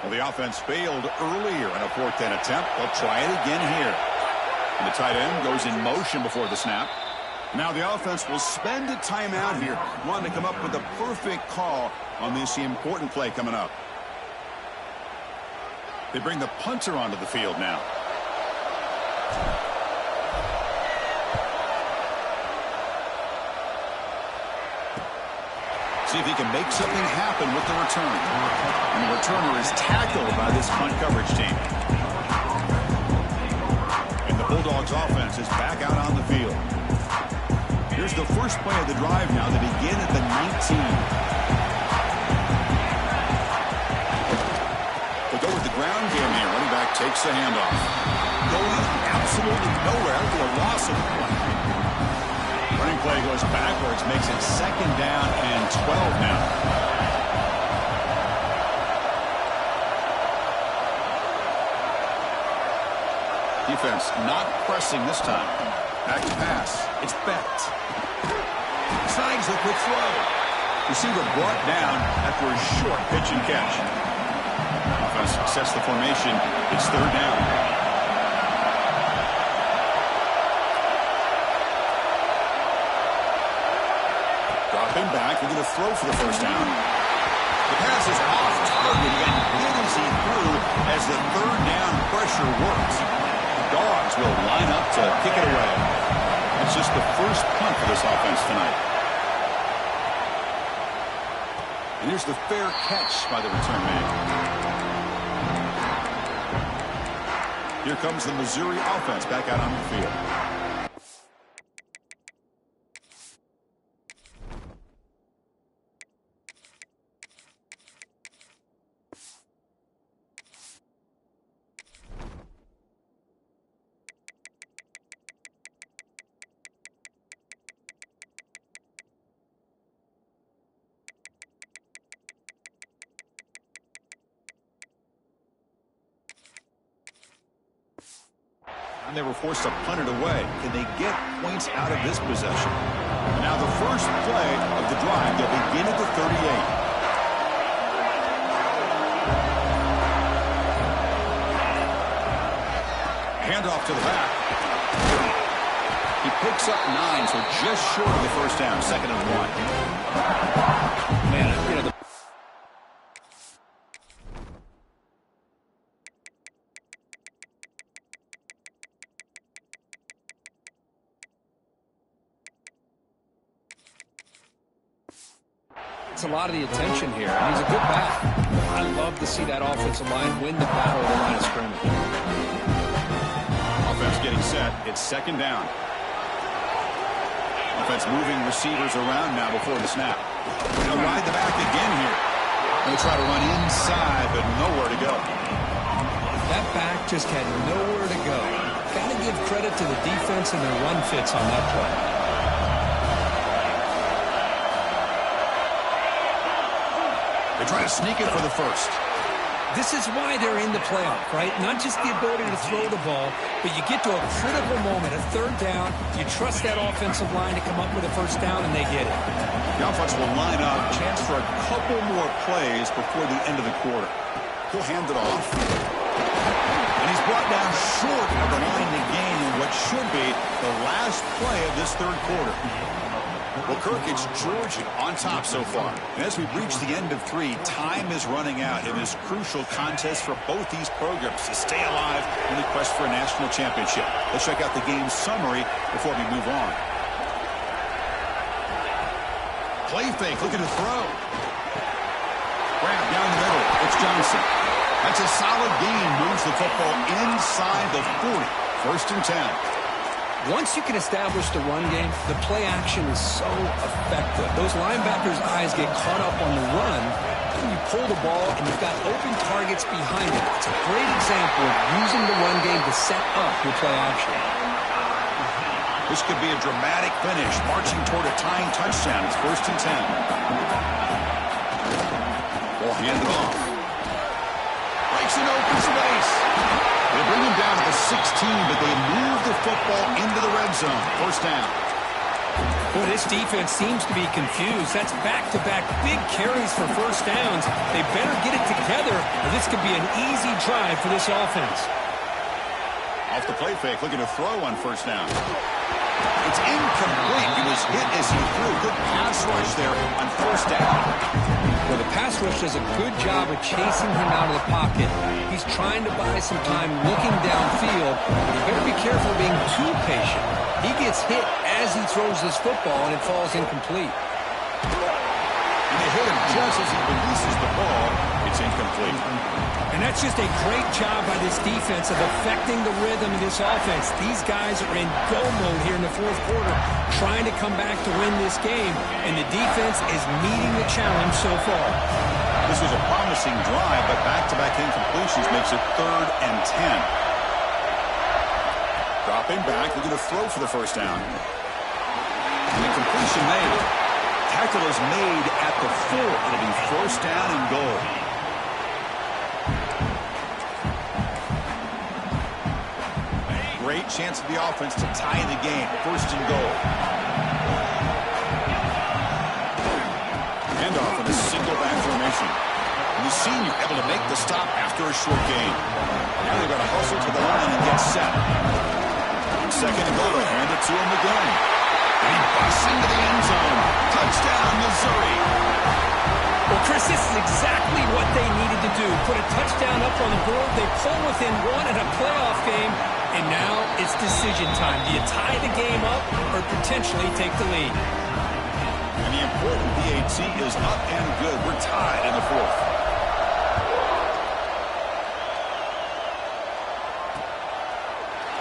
Well, the offense failed earlier in a fourth down attempt. They'll try it again here. And the tight end goes in motion before the snap. Now the offense will spend a timeout here, wanting to come up with the perfect call on this important play coming up. They bring the punter onto the field now. See if he can make something happen with the return. And the returner is tackled by this punt coverage team. And the Bulldogs offense is back out on the field. Here's the first play of the drive now. They begin at the 19. They go with the ground game here. Running back takes the handoff. Going absolutely nowhere. That'll be a loss of the play. Running play goes backwards, makes it second down and 12 now. Defense not pressing this time. Back to pass. It's Beck. Snags the quick throw. Receiver brought down after a short pitch and catch. Offense sets the formation. It's third down. Dropping back. We're going to throw for the first down. The pass is off target and hit as he threw as the third down pressure works. Dogs will line up to kick it away. It's just the first punt for this offense tonight. And here's the fair catch by the return man. Here comes the Missouri offense back out on the field. And they were forced to punt it away. Can they get points out of this possession? Now the first play of the drive, they'll begin at the 38. Handoff to the back. He picks up 9, so just short of the first down, 2nd and 1. Man, you know, a lot of the attention here. He's a good back. I love to see that offensive line win the battle at the line of scrimmage. Offense getting set. It's 2nd down. Offense moving receivers around now before the snap. They'll ride the back again here. They'll try to run inside, but nowhere to go. That back just had nowhere to go. Got to give credit to the defense and their run fits on that play. They try to sneak it for the first. This is why they're in the playoff, right? Not just the ability to throw the ball, but you get to a critical moment, a 3rd down. You trust that offensive line to come up with a first down, and they get it. The offense will line up, chance for a couple more plays before the end of the quarter. He'll hand it off. And he's brought down short of the line to gain in what should be the last play of this 3rd quarter. Well, Kirk, it's Georgia on top so far. And as we reach the end of 3, time is running out in this crucial contest for both these programs to stay alive in the quest for a national championship. Let's check out the game summary before we move on. Play fake, looking to throw. Grab down the middle. It's Johnson. That's a solid gain. Moves the football inside the 40. 1st and 10. Once you can establish the run game, the play action is so effective. Those linebackers' eyes get caught up on the run, and you pull the ball, and you've got open targets behind it. It's a great example of using the run game to set up your play action. This could be a dramatic finish, marching toward a tying touchdown. It's 1st and 10. Ball handed off. Breaks an open space. They bring him down to the 16, but they move the football into the red zone. 1st down. Well, this defense seems to be confused. That's back-to-back big carries for 1st downs. They better get it together, or this could be an easy drive for this offense. Off the play fake, looking to throw on 1st down. It's incomplete. He was hit as he threw. Good pass rush there on 1st down. Well, the pass rush does a good job of chasing him out of the pocket. He's trying to buy some time looking downfield, but you better be careful being too patient. He gets hit as he throws this football, and it falls incomplete. And they hit him just as he releases the ball. It's incomplete. And that's just a great job by this defense of affecting the rhythm of this offense. These guys are in go mode here in the 4th quarter, trying to come back to win this game, and the defense is meeting the challenge so far. This was a promising drive, but back-to-back incompletions makes it 3rd and 10. Dropping back, looking to throw for the 1st down. And the completion made. Tackle is made at the 4. It'll be 1st down and goal. Great chance of the offense to tie the game. 1st and goal. Handoff in a single back formation. And the senior able to make the stop after a short gain. Now they've got to hustle to the line and get set. 2nd and goal. Hand it to him again. And he busts into the end zone. Touchdown, Missouri. Well, Chris, this is exactly what they needed to do. Put a touchdown up on the board. They pull within 1 in a playoff game. And now it's decision time. Do you tie the game up or potentially take the lead? And the important PAT is up and good. We're tied in the 4th.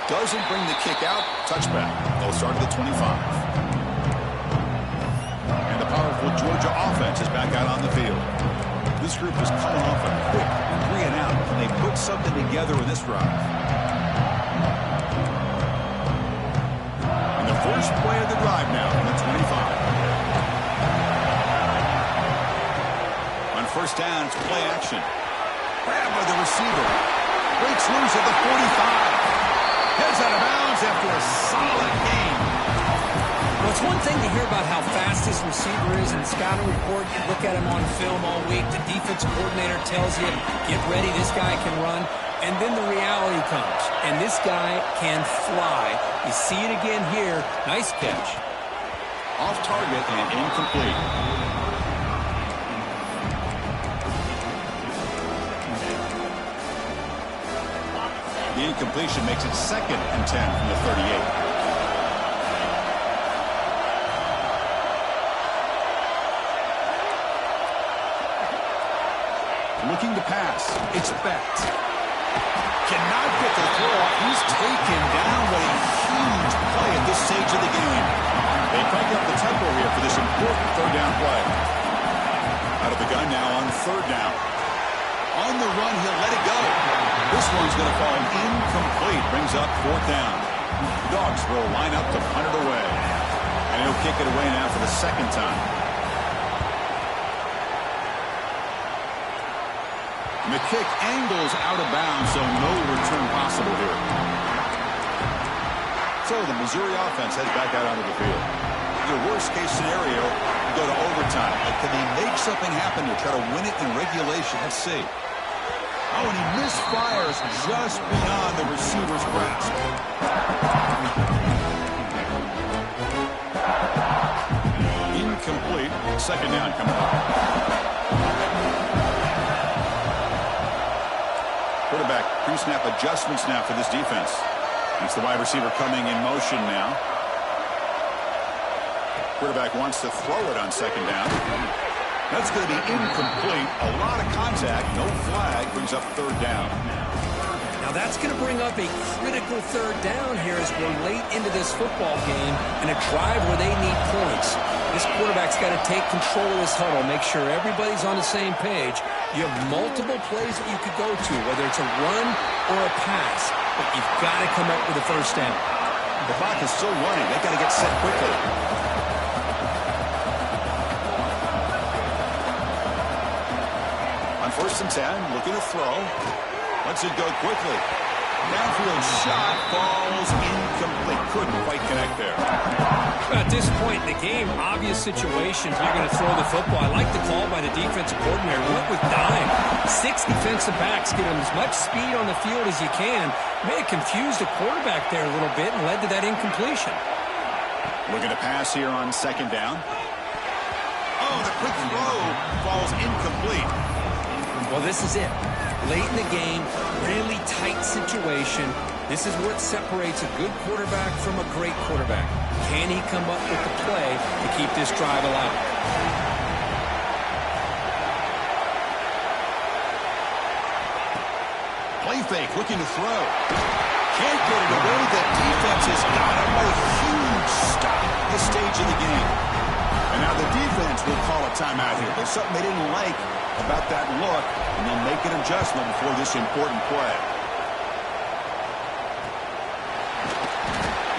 Doesn't bring the kick out. Touchback. They'll start at the 25. And the powerful Georgia offense is back out on the field. This group is coming off a quick 3-and-out, and they put something together in this drive. And the first play of the drive now from the 25. On first down, it's play action. Grab by the receiver. Breaks loose at the 45. Heads out of bounds after a solid game. Well, it's one thing to hear about how fast this receiver is in the scouting report. You look at him on film all week. The defensive coordinator tells you, get ready, this guy can run. And then the reality comes. And this guy can fly. You see it again here. Nice catch. Off target and incomplete. The incompletion makes it 2nd and 10 from the 38. Looking to pass. It's Becht. Cannot get the throw. He's taken down. What a huge play at this stage of the game. They crank up the tempo here for this important third down play. Out of the gun now on third down. On the run, he'll let it go. This one's going to fall incomplete. Brings up 4th down. Dogs will line up to punt it away. And he'll kick it away now for the 2nd time. And the kick angles out of bounds, so no return possible here. So the Missouri offense heads back out onto the field. Your worst-case scenario, you go to overtime. But can they make something happen to try to win it in regulation? Let's see. Oh, and he misfires just beyond the receiver's grasp. Incomplete. 2nd down coming up. Quarterback pre-snap adjustments now for this defense. It's the wide receiver coming in motion now. Quarterback wants to throw it on 2nd down. That's going to be incomplete. A lot of contact. No flag. Brings up 3rd down. Now that's going to bring up a critical 3rd down here as we're late into this football game in a drive where they need points. This quarterback's got to take control of this huddle, make sure everybody's on the same page. You have multiple plays that you could go to, whether it's a run or a pass, but you've got to come up with a 1st down. The clock is still running. They've got to get set quickly. On 1st and 10, looking to throw. Lets it go quickly. Downfield shot falls incomplete. Couldn't quite connect there. At this point in the game, obvious situations, you're going to throw the football. I like the call by the defensive coordinator. Went with dime. 6 defensive backs, get them as much speed on the field as you can. May have confused the quarterback there a little bit and led to that incompletion. Looking to pass here on 2nd down. Oh, the quick throw falls incomplete. Well, this is it. Late in the game, really tight situation. This is what separates a good quarterback from a great quarterback. Can he come up with the play to keep this drive alive? Play fake, looking to throw. Can't get it away. The defense has got him. A huge stop at this stage of the game. And now the defense will call a timeout here. There's something they didn't like about that look, and they'll make an adjustment before this important play.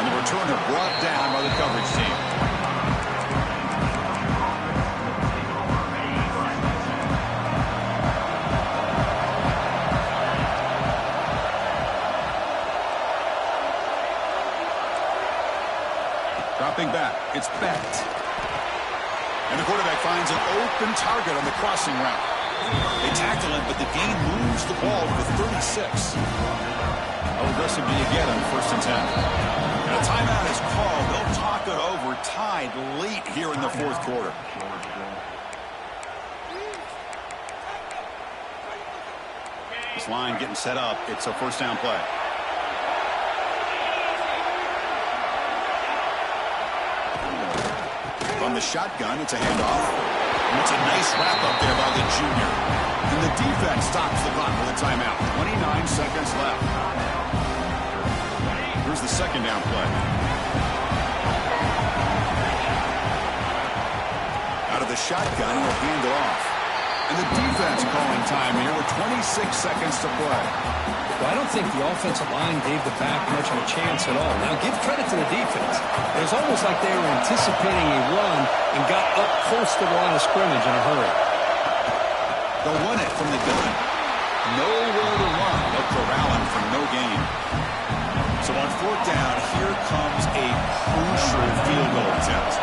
And the returner brought down by the coverage team. Dropping back, it's Becht. And the quarterback finds an open target on the crossing route. They tackle him, but the gain moves the ball to the 36. How aggressive do you get on 1st and 10? And a timeout is called. They'll talk it over, tied late here in the 4th quarter. This line getting set up. It's a 1st down play. From the shotgun, it's a handoff. And it's a nice wrap-up there by the junior. And the defense stops the clock with a timeout. 29 seconds left. Here's the second down play. Out of the shotgun, he'll hand it off. And the defense calling time here with 26 seconds to play. Well, I don't think the offensive line gave the back much of a chance at all. Now, give credit to the defense. It was almost like they were anticipating a run and got up close to the line of scrimmage in a hurry. They'll run it from the gun. Nowhere to run. They'll corral him for no gain. So on fourth down, here comes a crucial field goal attempt.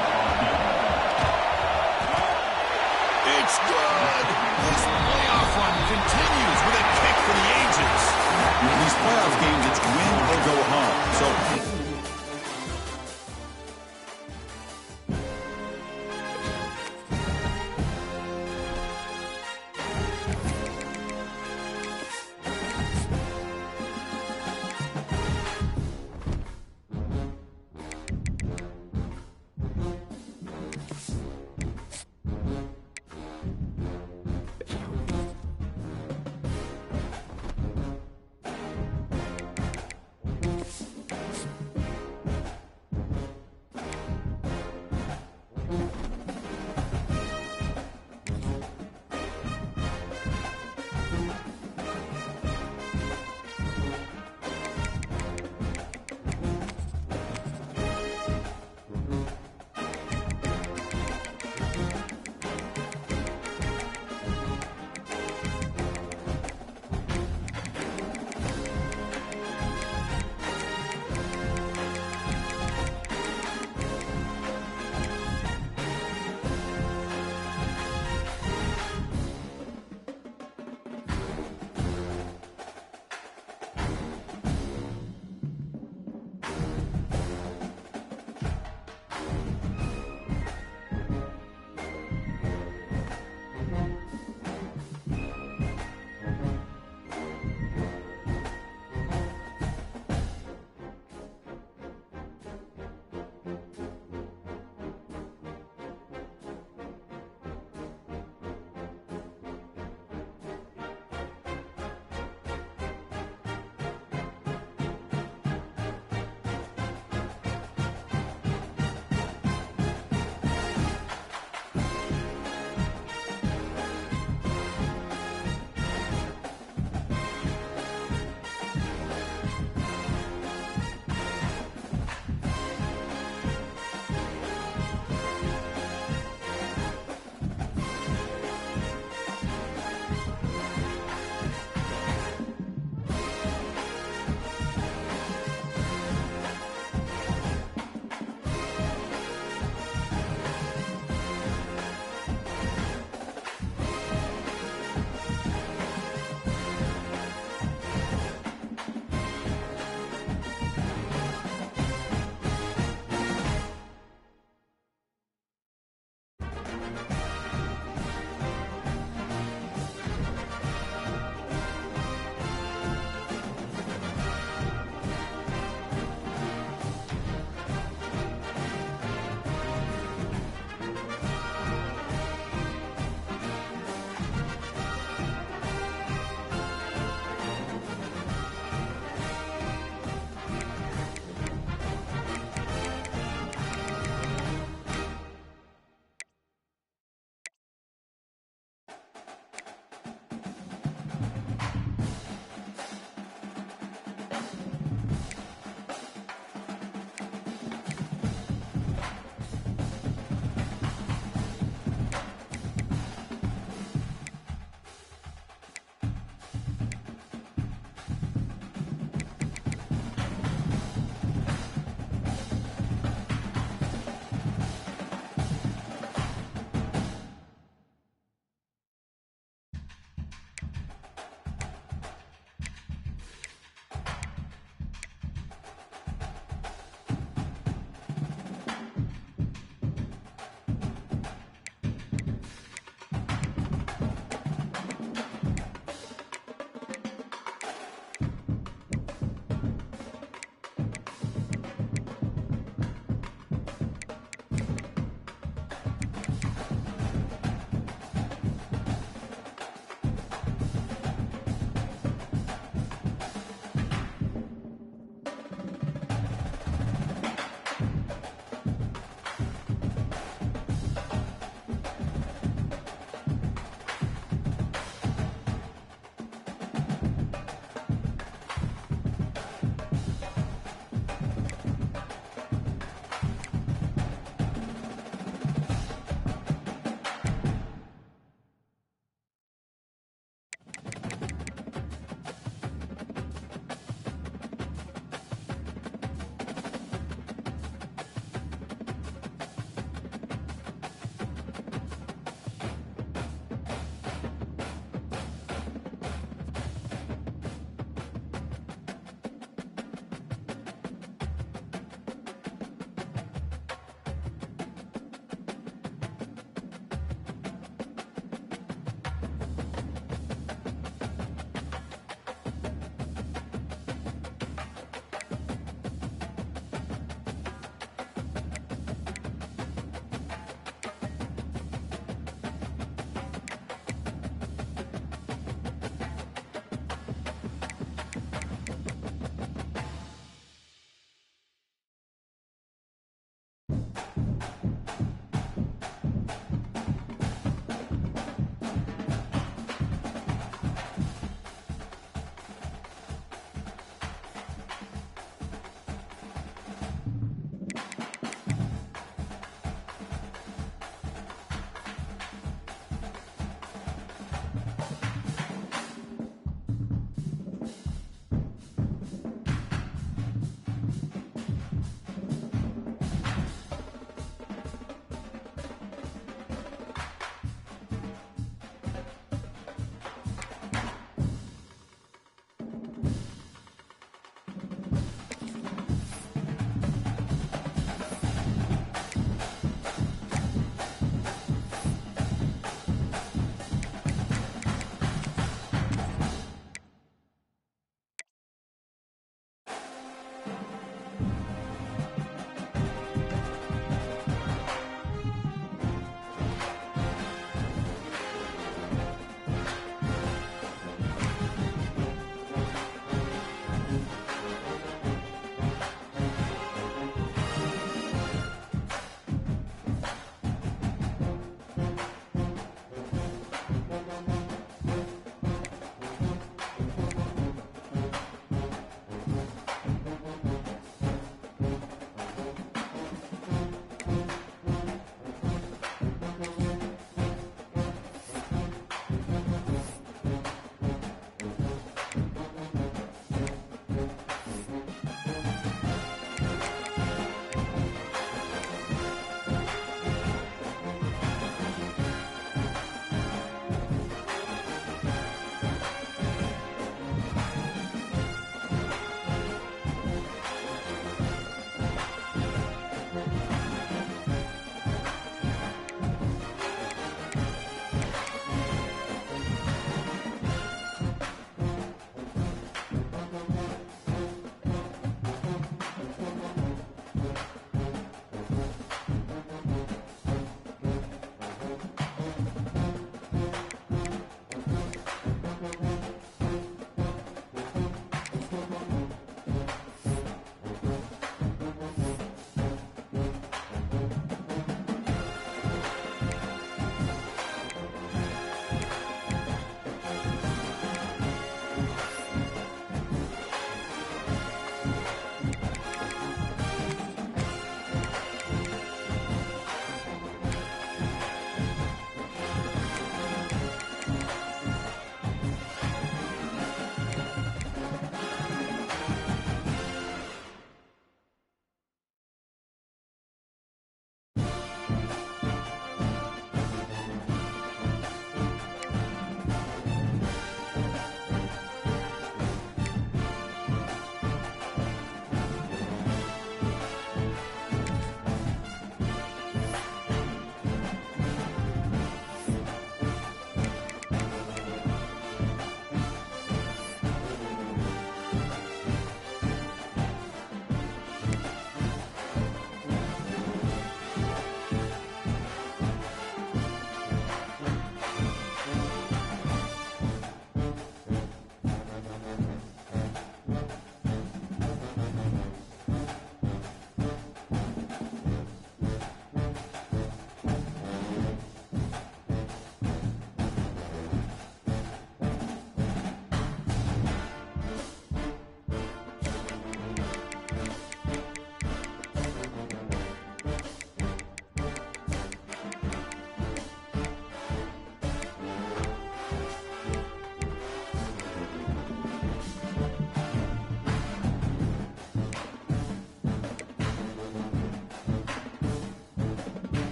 It's good. This playoff run continues with a kick for the ages. In these playoff games, it's win or go home. So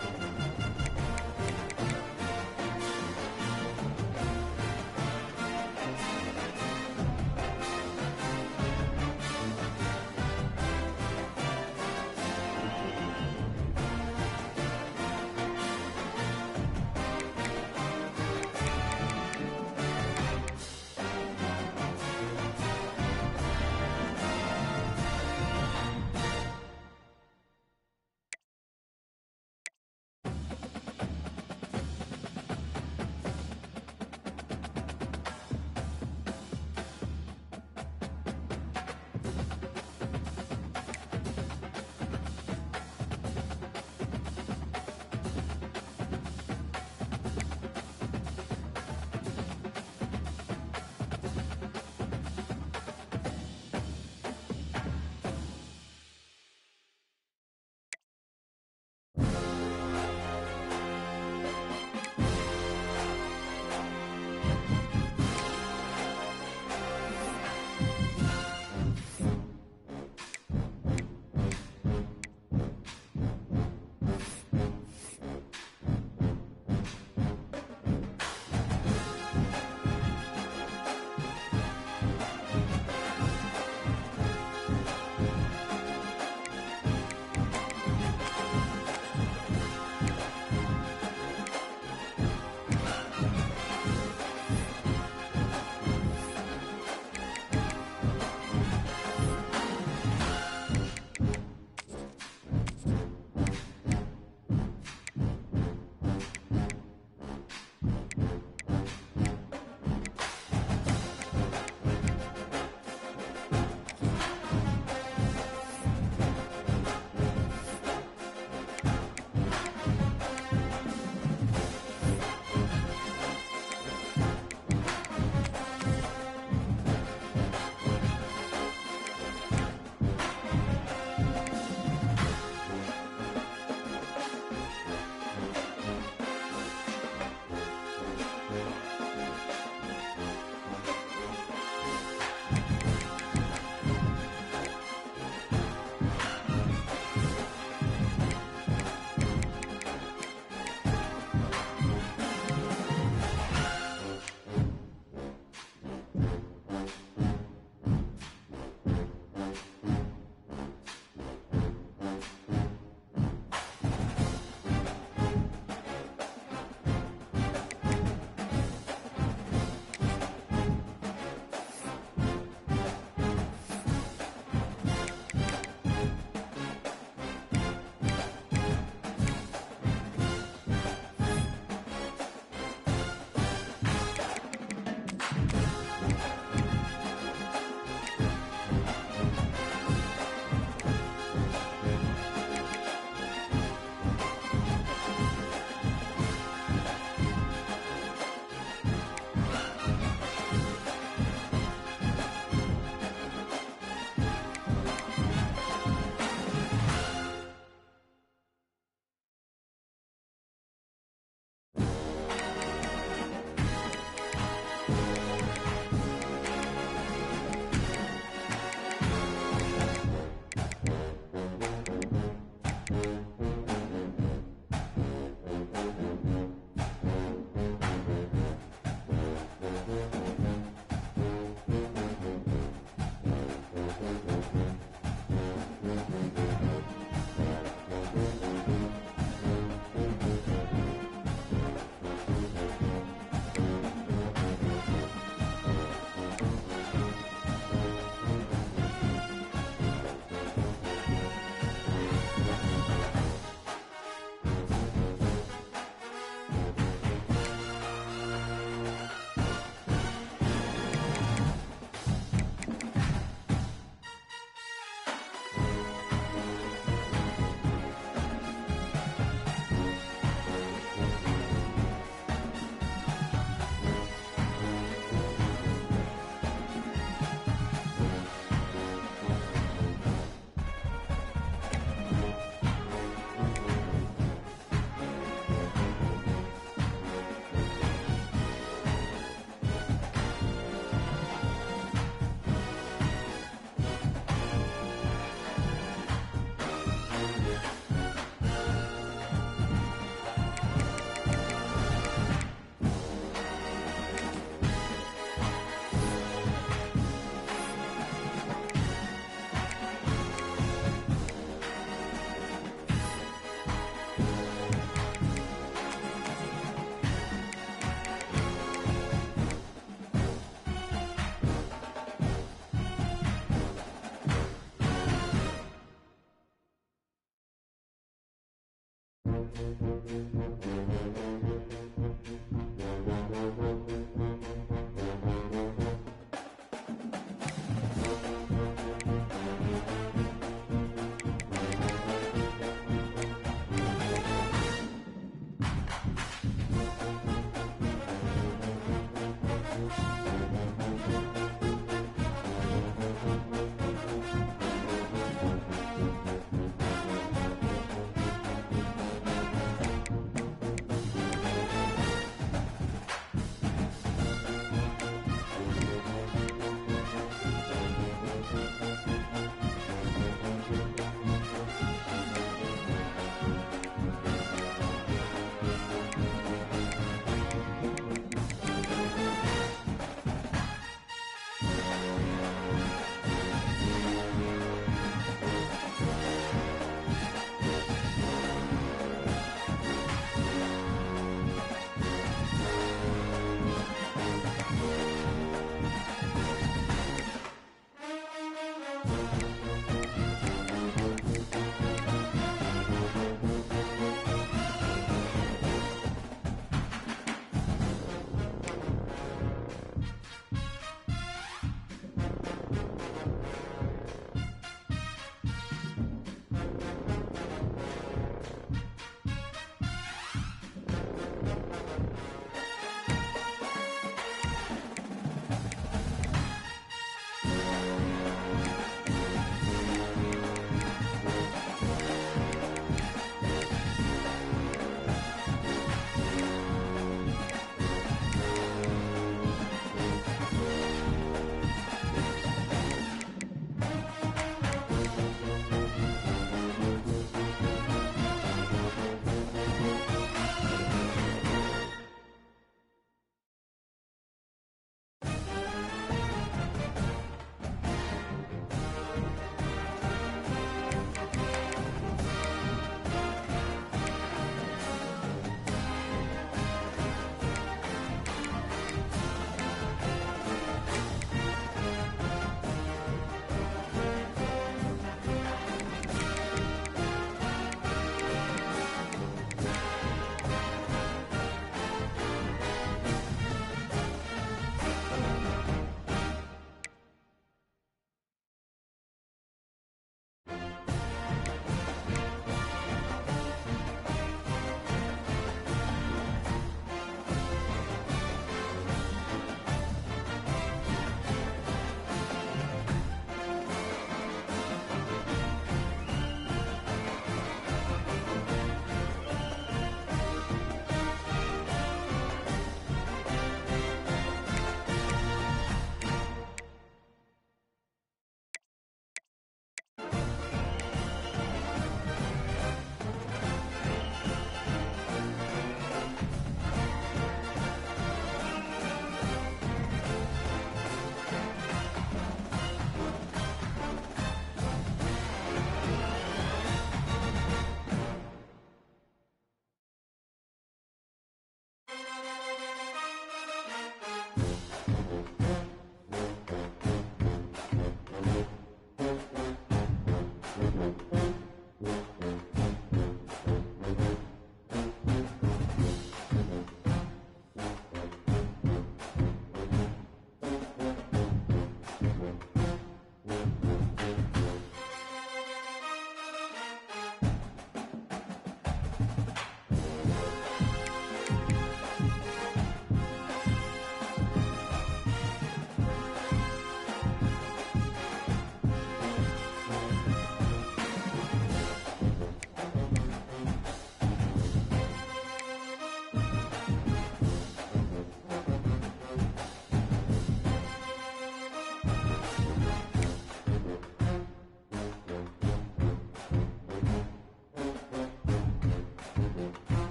10.